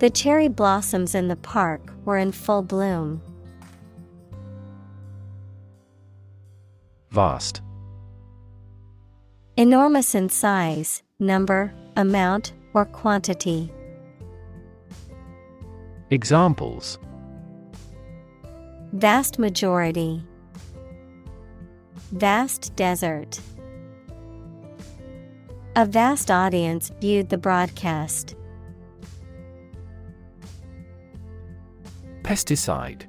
The cherry blossoms in the park were in full bloom. Vast. Enormous in size, number, amount, or quantity. Examples: Vast majority. Vast desert. A vast audience viewed the broadcast. Pesticide.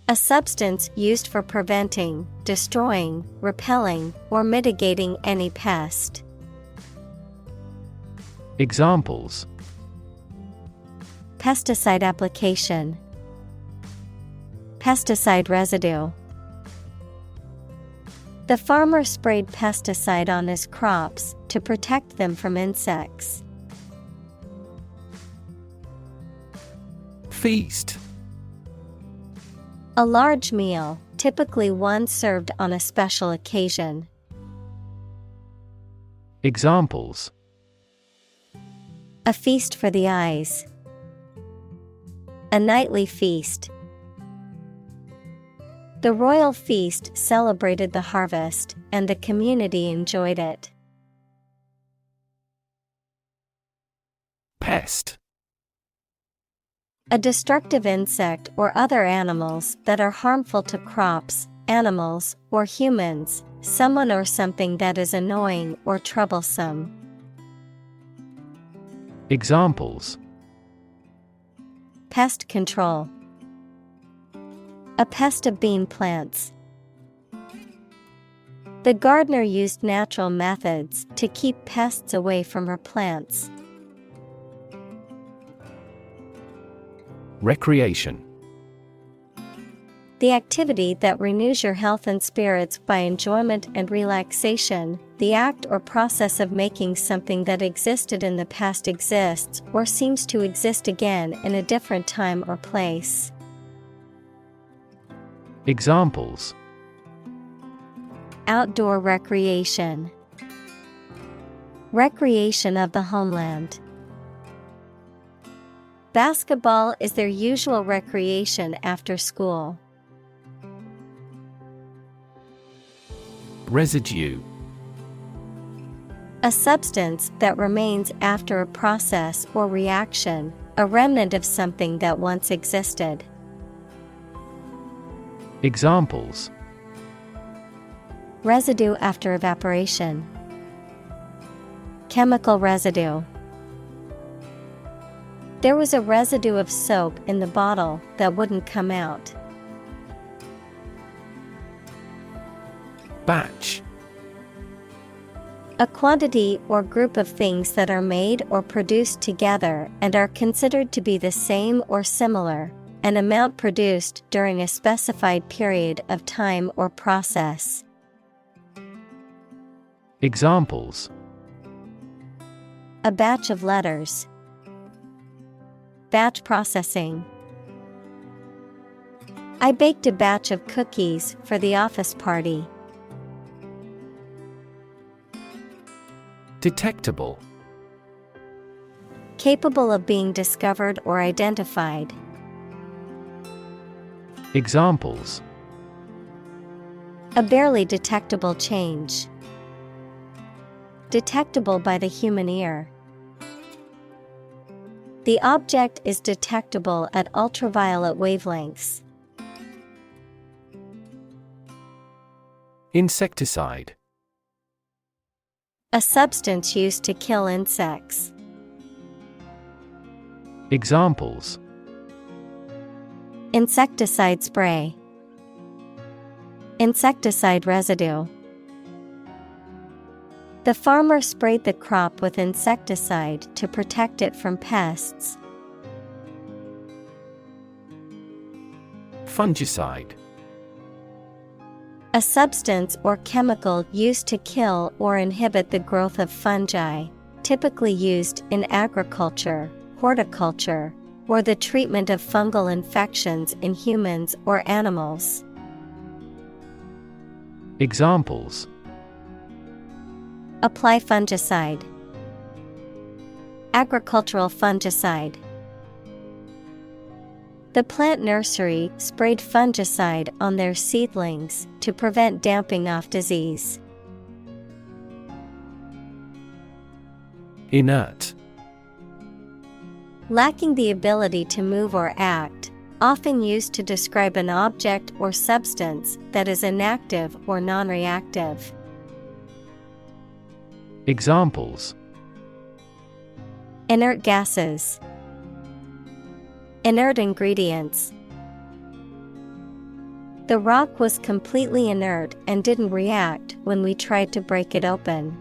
A substance used for preventing, destroying, repelling, or mitigating any pest. Examples: Pesticide application. Pesticide residue. The farmer sprayed pesticide on his crops to protect them from insects. Feast. A large meal, typically one served on a special occasion. Examples: A feast for the eyes. A nightly feast. The royal feast celebrated the harvest, and the community enjoyed it. Pest. A destructive insect or other animals that are harmful to crops, animals, or humans, someone or something that is annoying or troublesome. Examples: Pest control. A pest of bean plants. The gardener used natural methods to keep pests away from her plants. Recreation. The activity that renews your health and spirits by enjoyment and relaxation, the act or process of making something that existed in the past exists or seems to exist again in a different time or place. Examples: Outdoor recreation. Recreation of the homeland. Basketball is their usual recreation after school. Residue. A substance that remains after a process or reaction, a remnant of something that once existed. Examples: Residue after evaporation. Chemical residue. There was a residue of soap in the bottle that wouldn't come out. Batch. A quantity or group of things that are made or produced together and are considered to be the same or similar, an amount produced during a specified period of time or process. Examples: A batch of letters. Batch processing. I baked a batch of cookies for the office party. Detectable. Capable of being discovered or identified. Examples: A barely detectable change. Detectable by the human ear. The object is detectable at ultraviolet wavelengths. Insecticide. A substance used to kill insects. Examples: Insecticide spray. Insecticide residue. The farmer sprayed the crop with insecticide to protect it from pests. Fungicide. A substance or chemical used to kill or inhibit the growth of fungi, typically used in agriculture, horticulture, or the treatment of fungal infections in humans or animals. Examples: Apply fungicide. Agricultural fungicide. The plant nursery sprayed fungicide on their seedlings to prevent damping off disease. Inert. Lacking the ability to move or act, often used to describe an object or substance that is inactive or non-reactive. Examples: Inert gases. Inert ingredients. The rock was completely inert and didn't react when we tried to break it open.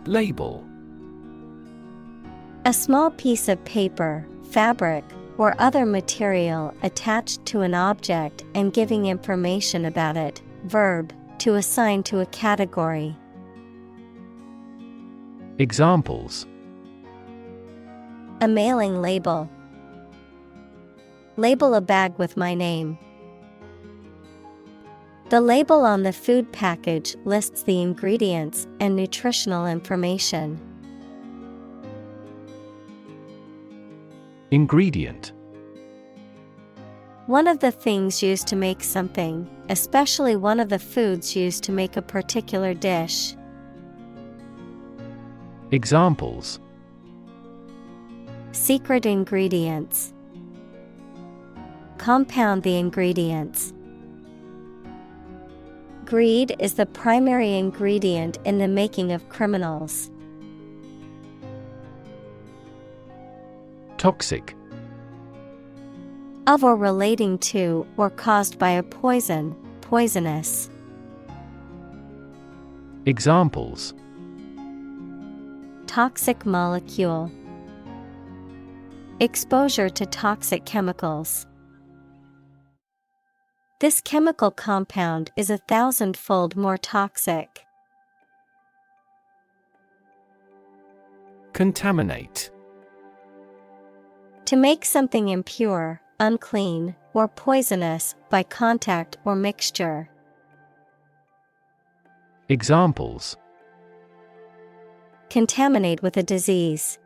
Label. A small piece of paper, fabric, or other material attached to an object and giving information about it. Verb, to assign to a category. Examples: A mailing label. Label a bag with my name. The label on the food package lists the ingredients and nutritional information. Ingredient: One of the things used to make something, especially one of the foods used to make a particular dish. Examples: Secret ingredients. Compound the ingredients. Greed is the primary ingredient in the making of criminals. Toxic: Of or relating to or caused by a poison, poisonous. Examples: Toxic molecule. Exposure to toxic chemicals. This chemical compound is 1,000-fold more toxic. Contaminate: To make something impure, unclean, or poisonous by contact or mixture. Examples: Contaminate with a disease.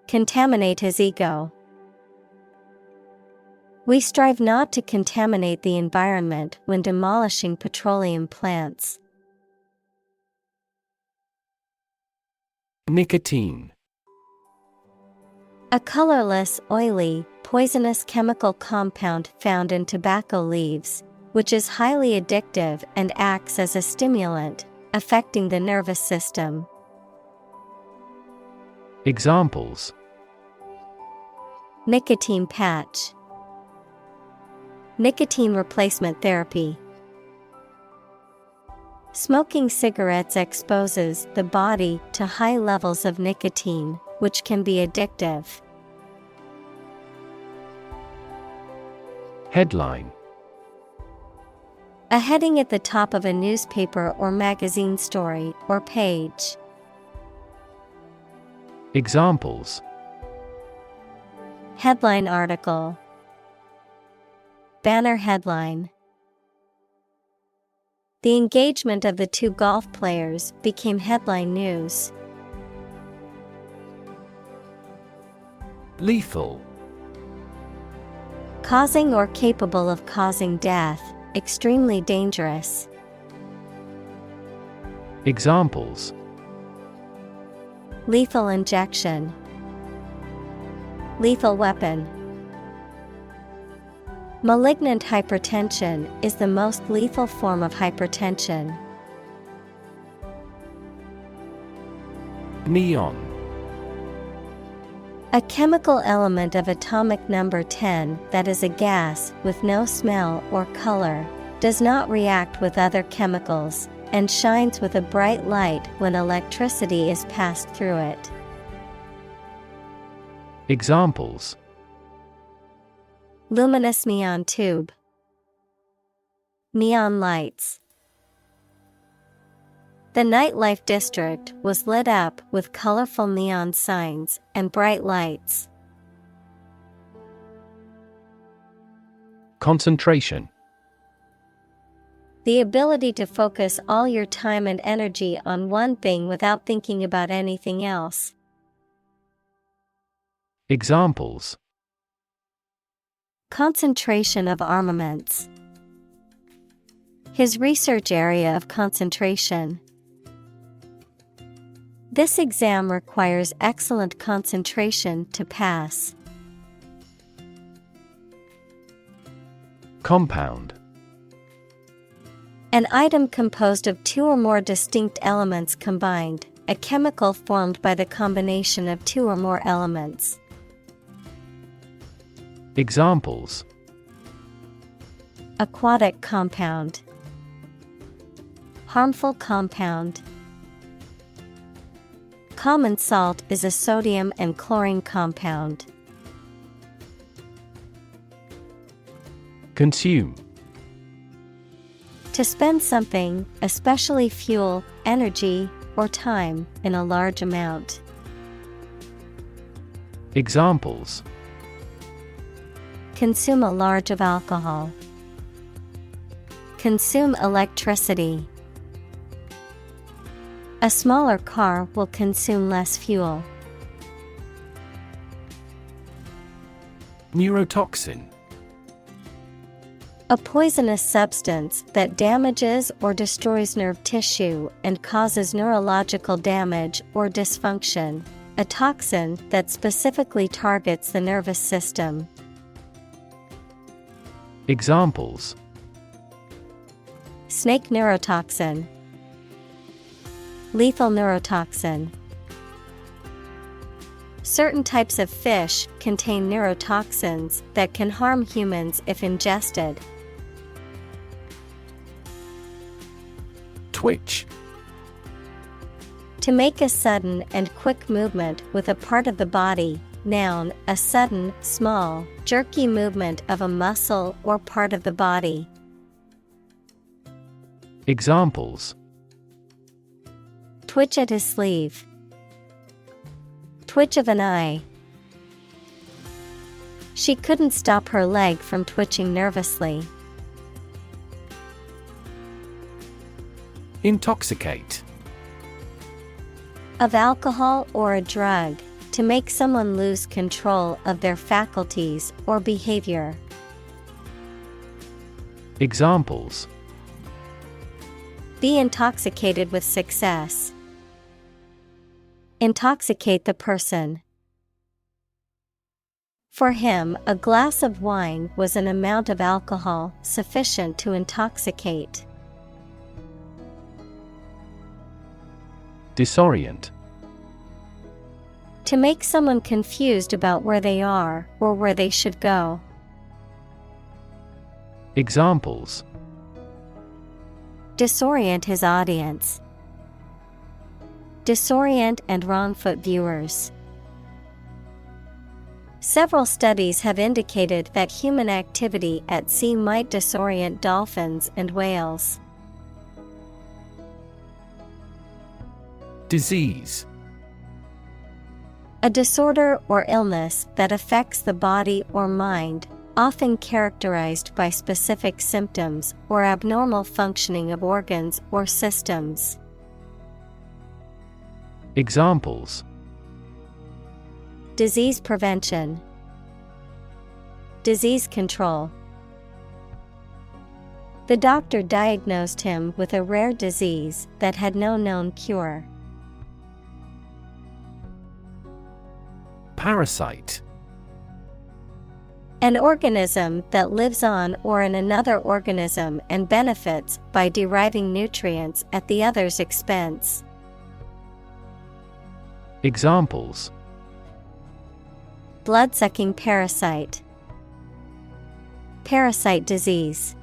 Contaminate his ego. We strive not to contaminate the environment when demolishing petroleum plants. Nicotine: A colorless, oily, poisonous chemical compound found in tobacco leaves, which is highly addictive and acts as a stimulant, affecting the nervous system. Examples: Nicotine patch. Nicotine replacement therapy. Smoking cigarettes exposes the body to high levels of nicotine, which can be addictive. Headline: A heading at the top of a newspaper or magazine story or page. Examples: Headline article. Banner headline. The engagement of the two golf players became headline news. Lethal: Causing or capable of causing death, extremely dangerous. Examples: Lethal injection. Lethal weapon. Malignant hypertension is the most lethal form of hypertension. Neon: A chemical element of atomic number 10 that is a gas with no smell or color, does not react with other chemicals, and shines with a bright light when electricity is passed through it. Examples: Luminous neon tube. Neon lights. The nightlife district was lit up with colorful neon signs and bright lights. Concentration: The ability to focus all your time and energy on one thing without thinking about anything else. Examples: Concentration of armaments. His research area of concentration. This exam requires excellent concentration to pass. Compound: An item composed of two or more distinct elements combined, a chemical formed by the combination of two or more elements. Examples: Aquatic compound. Harmful compound. Common salt is a sodium and chlorine compound. Consume. To spend something, especially fuel, energy, or time, in a large amount. Examples: Consume a large of alcohol. Consume electricity. A smaller car will consume less fuel. Neurotoxin. A poisonous substance that damages or destroys nerve tissue and causes neurological damage or dysfunction. A toxin that specifically targets the nervous system. Examples: Snake neurotoxin. Lethal neurotoxin. Certain types of fish contain neurotoxins that can harm humans if ingested. Twitch. To make a sudden and quick movement with a part of the body. Noun, a sudden, small, jerky movement of a muscle or part of the body. Examples: Twitch at his sleeve. Twitch of an eye. She couldn't stop her leg from twitching nervously. Intoxicate. Of alcohol or a drug, to make someone lose control of their faculties or behavior. Examples: Be intoxicated with success. Intoxicate the person. For him, a glass of wine was an amount of alcohol sufficient to intoxicate. Disorient. To make someone confused about where they are or where they should go. Examples: Disorient his audience. Disorient and wrong-foot viewers. Several studies have indicated that human activity at sea might disorient dolphins and whales. Disease. A disorder or illness that affects the body or mind, often characterized by specific symptoms or abnormal functioning of organs or systems. Examples: Disease prevention. Disease control. The doctor diagnosed him with a rare disease that had no known cure. Parasite. An organism that lives on or in another organism and benefits by deriving nutrients at the other's expense. Examples: Blood-sucking parasite. Parasite disease.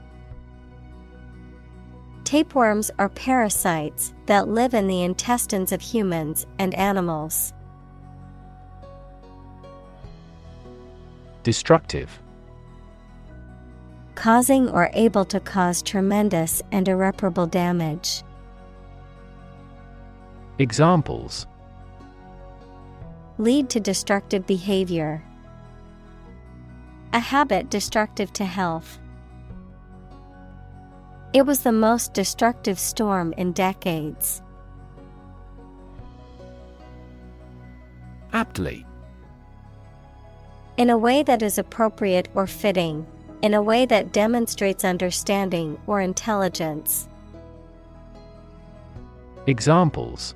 Tapeworms are parasites that live in the intestines of humans and animals. Destructive. Causing or able to cause tremendous and irreparable damage. Examples: Lead to destructive behavior. A habit destructive to health. It was the most destructive storm in decades. Aptly. In a way that is appropriate or fitting. In a way that demonstrates understanding or intelligence. Examples: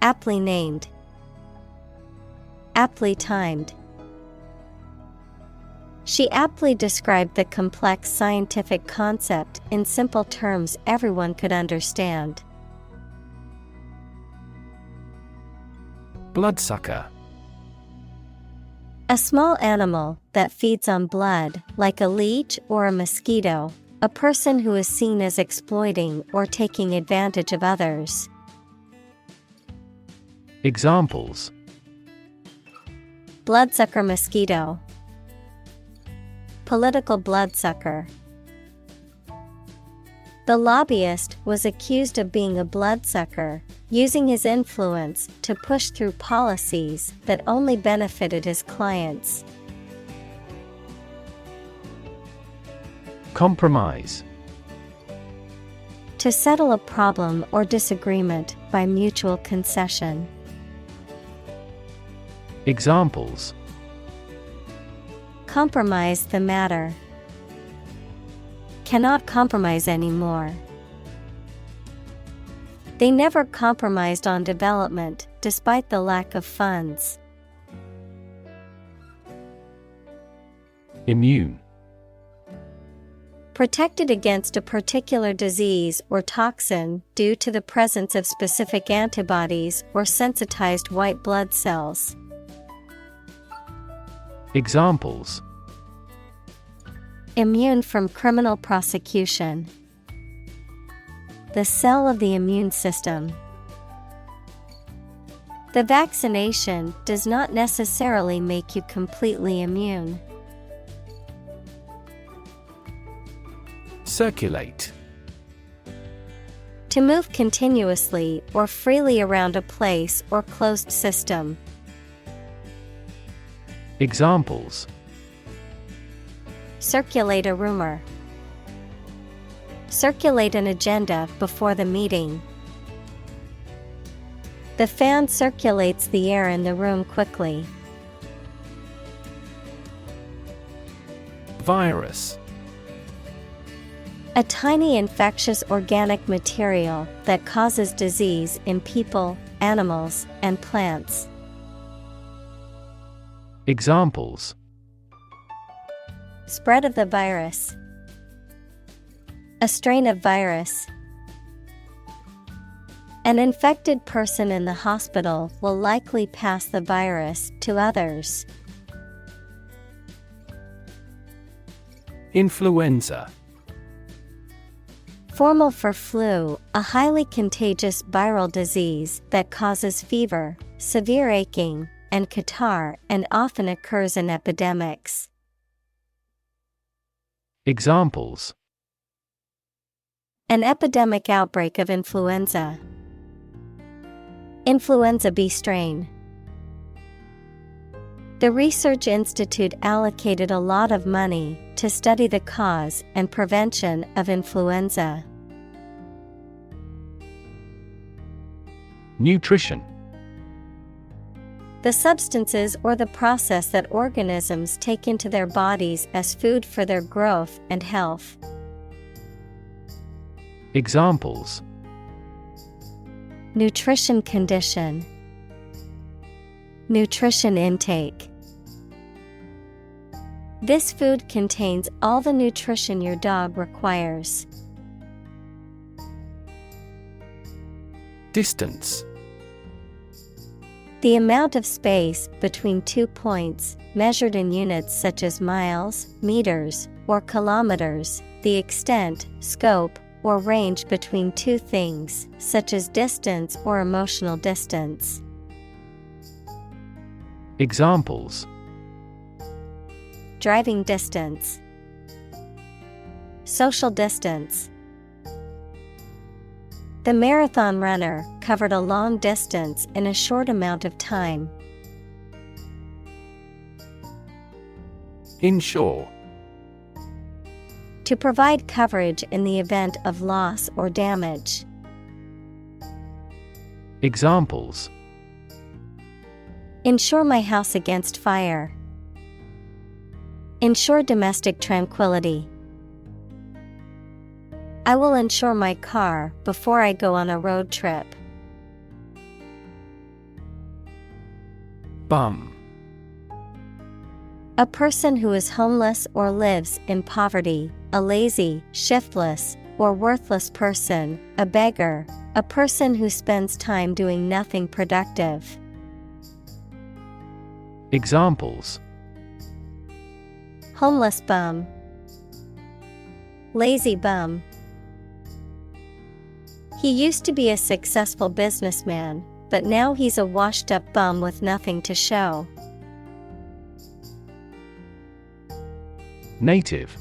Aptly named. Aptly timed. She aptly described the complex scientific concept in simple terms everyone could understand. Bloodsucker. A small animal that feeds on blood, like a leech or a mosquito. A person who is seen as exploiting or taking advantage of others. Examples: Bloodsucker mosquito. political bloodsucker. The lobbyist was accused of being a bloodsucker, using his influence to push through policies that only benefited his clients. Compromise. To settle a problem or disagreement by mutual concession. Examples: compromise the matter. Cannot compromise anymore. They never compromised on development, despite the lack of funds. Immune. Protected against a particular disease or toxin due to the presence of specific antibodies or sensitized white blood cells. Examples: immune from criminal prosecution. The cell of the immune system. The vaccination does not necessarily make you completely immune. Circulate. To move continuously or freely around a place or closed system. Examples: circulate a rumor. Circulate an agenda before the meeting. The fan circulates the air in the room quickly. Virus. A tiny infectious organic material that causes disease in people, animals, and plants. Examples: spread of the virus. A strain of virus. An infected person in the hospital will likely pass the virus to others. Influenza. Formal for flu, a highly contagious viral disease that causes fever, severe aching, and catarrh and often occurs in epidemics. Examples: an epidemic outbreak of influenza. Influenza B strain. The research institute allocated a lot of money to study the cause and prevention of influenza. Nutrition. The substances or the process that organisms take into their bodies as food for their growth and health. Examples: nutrition condition. Nutrition intake. This food contains all the nutrition your dog requires. Distance. The amount of space between 2 points, measured in units such as miles, meters, or kilometers, the extent, scope, or range between two things, such as distance or emotional distance. Examples: driving distance. Social distance. The marathon runner covered a long distance in a short amount of time. Insure. To provide coverage in the event of loss or damage. Examples: insure my house against fire. Ensure domestic tranquility. I will insure my car before I go on a road trip. Bum. A person who is homeless or lives in poverty, a lazy, shiftless, or worthless person, a beggar, a person who spends time doing nothing productive. Examples: homeless bum. Lazy bum. He used to be a successful businessman, but now he's a washed-up bum with nothing to show. Native.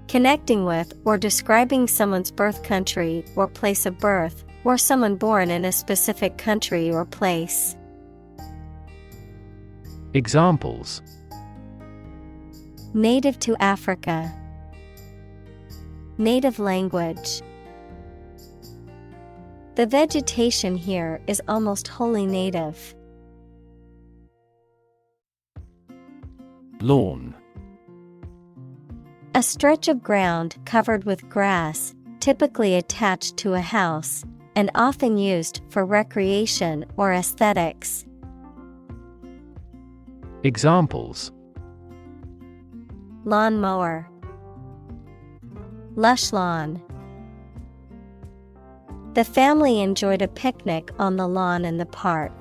Connecting with or describing someone's birth country or place of birth, or someone born in a specific country or place. Examples: Native to Africa. Native language. The vegetation here is almost wholly native. Lawn. A stretch of ground covered with grass, typically attached to a house, and often used for recreation or aesthetics. Examples: Lawn mower. Lush lawn. The family enjoyed a picnic on the lawn in the park.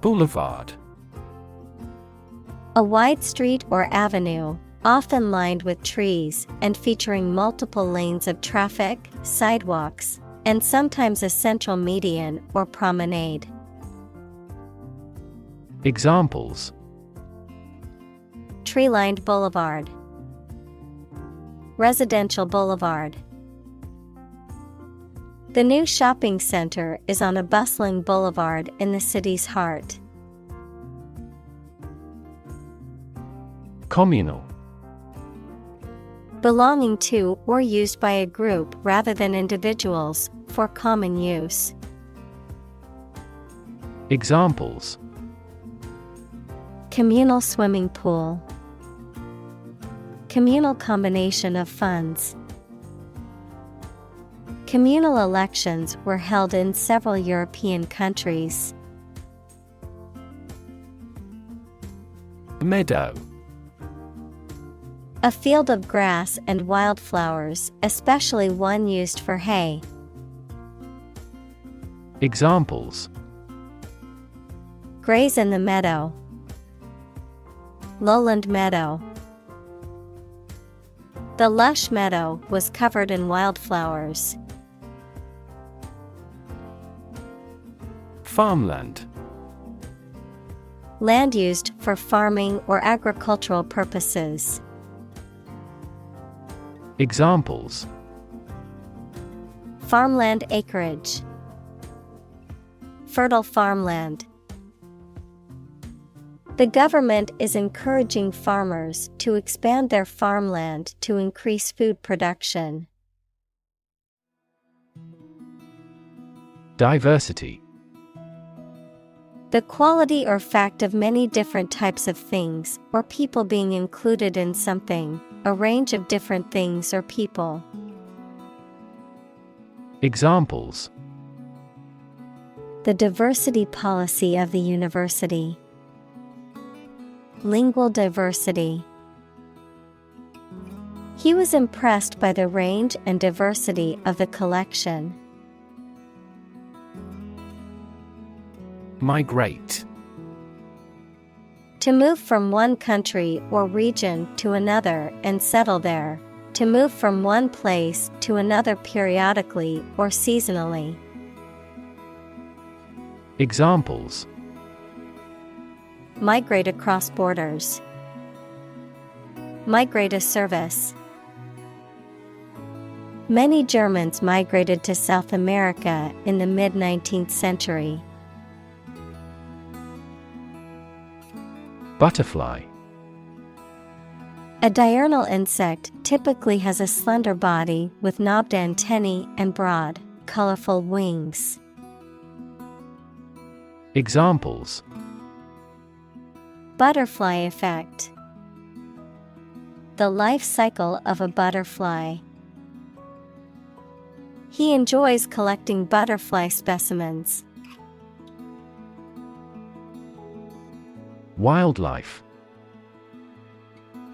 Boulevard. A wide street or avenue, often lined with trees and featuring multiple lanes of traffic, sidewalks, and sometimes a central median or promenade. Examples: Tree-lined boulevard. Residential boulevard. The new shopping center is on a bustling boulevard in the city's heart. Communal. Belonging to or used by a group rather than individuals, for common use. Examples: Communal swimming pool. Communal combination of funds. Communal elections were held in several European countries. Meadow. A field of grass and wildflowers, especially one used for hay. Examples: Graze in the meadow. Lowland meadow. The lush meadow was covered in wildflowers. Farmland. Land used for farming or agricultural purposes. Examples: Farmland acreage. Fertile farmland. The government is encouraging farmers to expand their farmland to increase food production. Diversity. The quality or fact of many different types of things or people being included in something, a range of different things or people. Examples: The diversity policy of the university. Lingual diversity. He was impressed by the range and diversity of the collection. Migrate. To move from one country or region to another and settle there. To move from one place to another periodically or seasonally. Examples: Migrate across borders. Migrate a service. Many Germans migrated to South America in the mid-19th century. Butterfly. A diurnal insect typically has a slender body with knobbed antennae and broad, colorful wings. Examples: Butterfly effect. The life cycle of a butterfly. He enjoys collecting butterfly specimens. Wildlife.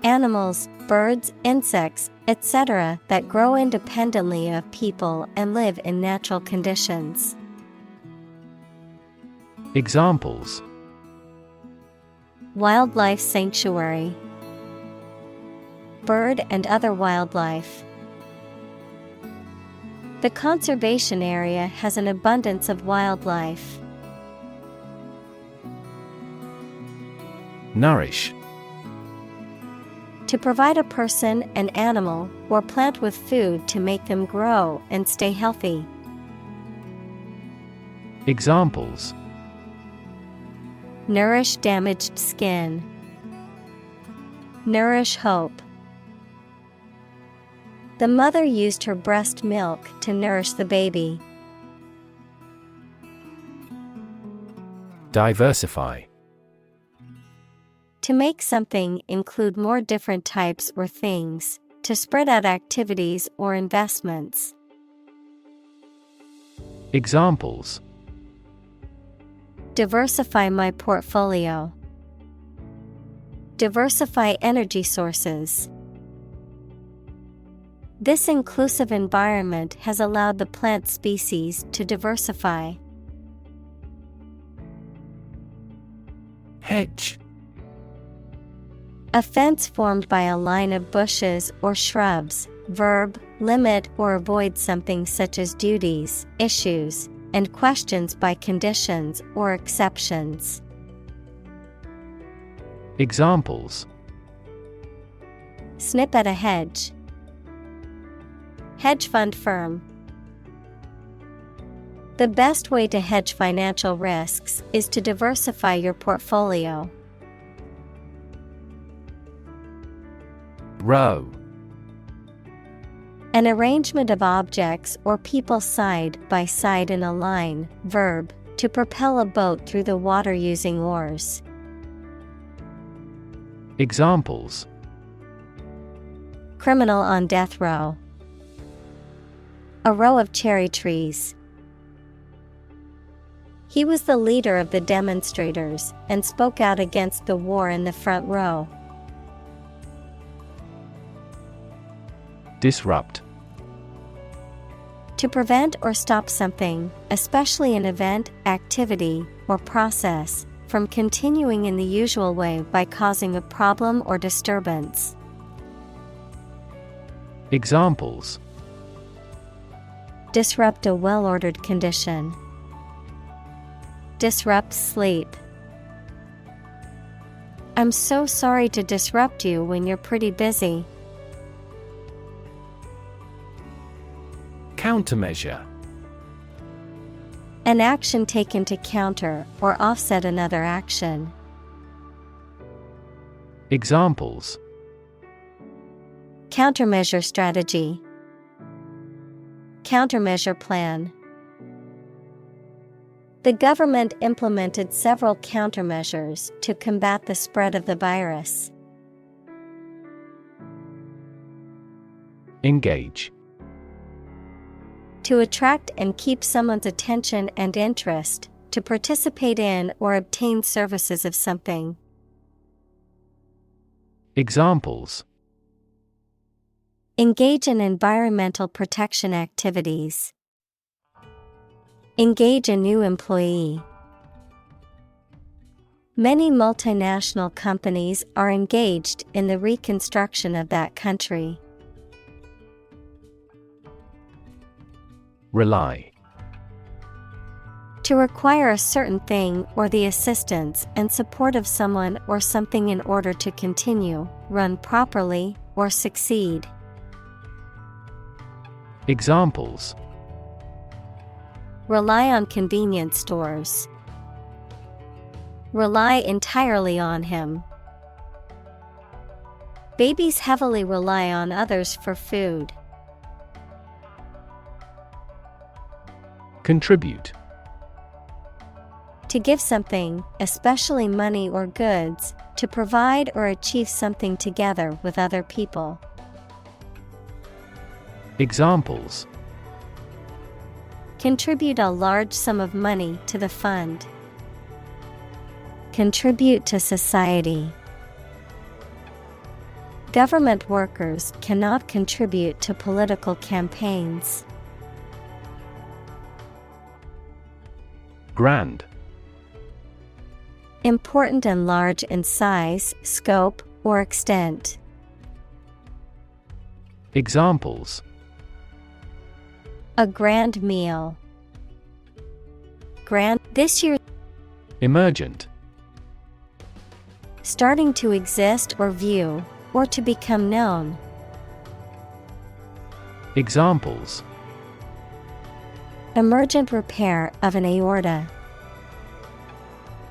Animals, birds, insects, etc. that grow independently of people and live in natural conditions. Examples: Wildlife sanctuary. Bird and other wildlife. The conservation area has an abundance of wildlife. Nourish. To provide a person, an animal, or plant with food to make them grow and stay healthy. Examples: Nourish damaged skin. Nourish hope. The mother used her breast milk to nourish the baby. Diversify. To make something include more different types or things, to spread out activities or investments. Examples: Diversify my portfolio. Diversify energy sources. This inclusive environment has allowed the plant species to diversify. Hedge. A fence formed by a line of bushes or shrubs. Verb, limit or avoid something such as duties, issues, and questions by conditions or exceptions. Examples: Snip at a hedge. Hedge fund firm. The best way to hedge financial risks is to diversify your portfolio. Row. An arrangement of objects or people side by side in a line. Verb, to propel a boat through the water using oars. Examples: Criminal on death row. A row of cherry trees. He was the leader of the demonstrators and spoke out against the war in the front row. Disrupt. To prevent or stop something, especially an event, activity, or process, from continuing in the usual way by causing a problem or disturbance. Examples: Disrupt a well-ordered condition. Disrupt sleep. I'm so sorry to disrupt you when you're pretty busy. Countermeasure. An action taken to counter or offset another action. Examples: Countermeasure strategy. Countermeasure plan. The government implemented several countermeasures to combat the spread of the virus. Engage. To attract and keep someone's attention and interest, to participate in or obtain services of something. Examples: Engage in environmental protection activities. Engage a new employee. Many multinational companies are engaged in the reconstruction of that country. Rely. To require a certain thing or the assistance and support of someone or something in order to continue, run properly, or succeed. Examples: Rely on convenience stores. Rely entirely on him. Babies heavily rely on others for food. Contribute. To give something, especially money or goods, to provide or achieve something together with other people. Examples: Contribute a large sum of money to the fund. Contribute to society. Government workers cannot contribute to political campaigns. Grand. Important and large in size, scope, or extent. Examples: A grand meal. Grand this year. Emergent. starting to exist or view, or to become known. Examples: Emergent repair of an aorta.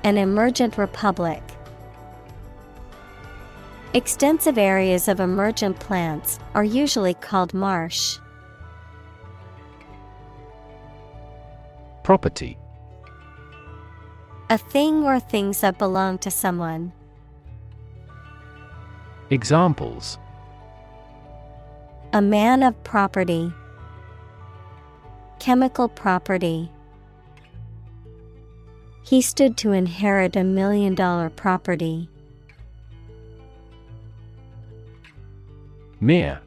An emergent republic. Extensive areas of emergent plants are usually called marsh. Property. A thing or things that belong to someone. Examples: A man of property. Chemical property. He stood to inherit $1 million property. Mere.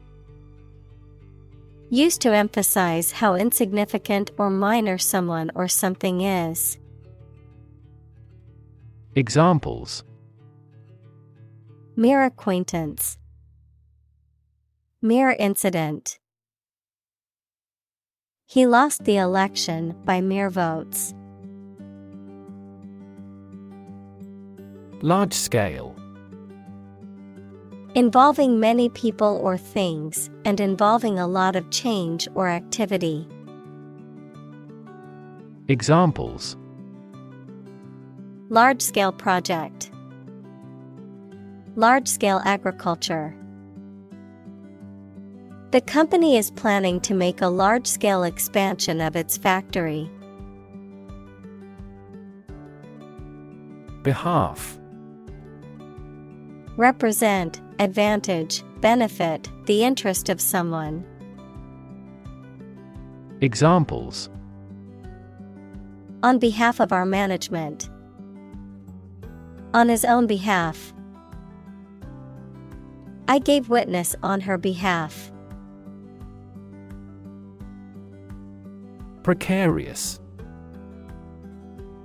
Used to emphasize how insignificant or minor someone or something is. Examples: Mere acquaintance. Mere incident. He lost the election by mere votes. Large scale. Involving many people or things, and involving a lot of change or activity. Examples: Large-scale project. Large-scale agriculture. The company is planning to make a large-scale expansion of its factory. Behalf. Represent, advantage, benefit, the interest of someone. Examples: On behalf of our management. On his own behalf. I gave witness on her behalf. Precarious.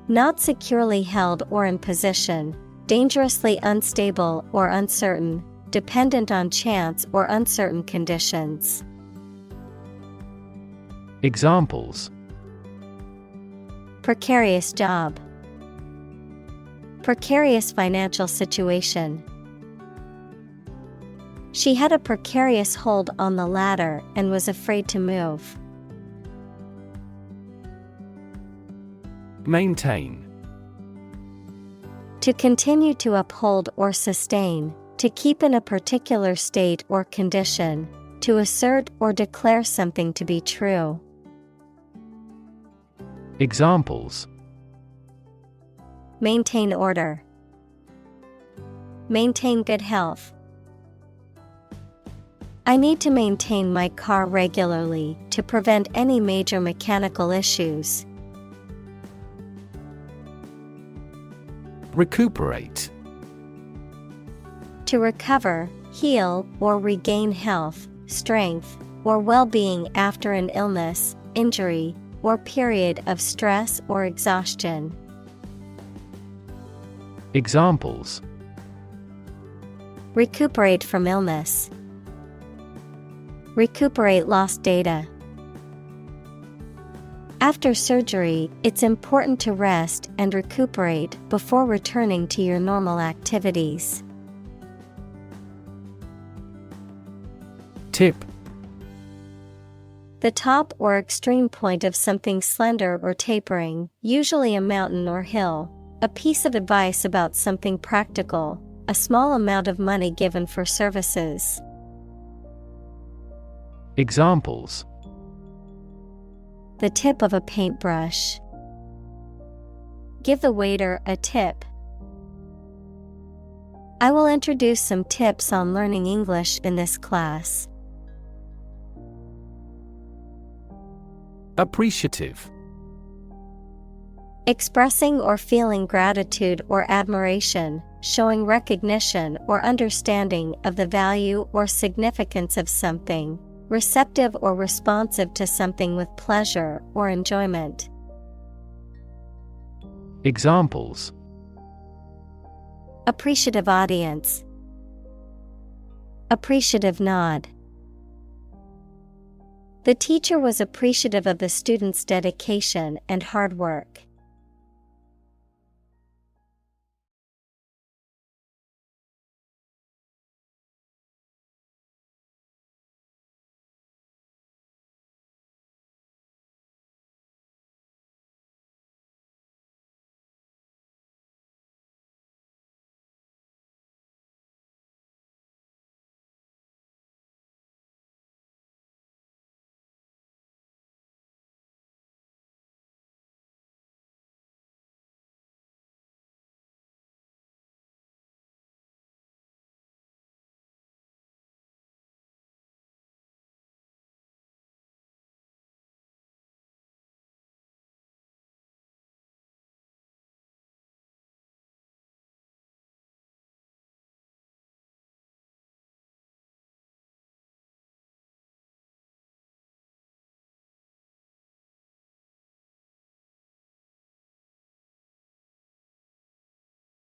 Not securely held or in position, dangerously unstable or uncertain, dependent on chance or uncertain conditions. Examples: Precarious job. Precarious financial situation. She had a precarious hold on the ladder and was afraid to move. Maintain. To continue to uphold or sustain, to keep in a particular state or condition, to assert or declare something to be true. Examples: Maintain order. Maintain good health. I need to maintain my car regularly to prevent any major mechanical issues. Recuperate. To recover, heal, or regain health, strength, or well-being after an illness, injury, or period of stress or exhaustion. Examples: Recuperate from illness. Recuperate lost data. After surgery, it's important to rest and recuperate before returning to your normal activities. Tip. The top or extreme point of something slender or tapering, usually a mountain or hill. A piece of advice about something practical, a small amount of money given for services. Examples: The tip of a paintbrush. Give the waiter a tip. I will introduce some tips on learning English in this class. Appreciative. Expressing or feeling gratitude or admiration, showing recognition or understanding of the value or significance of something, receptive or responsive to something with pleasure or enjoyment. Examples: Appreciative audience. Appreciative nod. The teacher was appreciative of the students' dedication and hard work.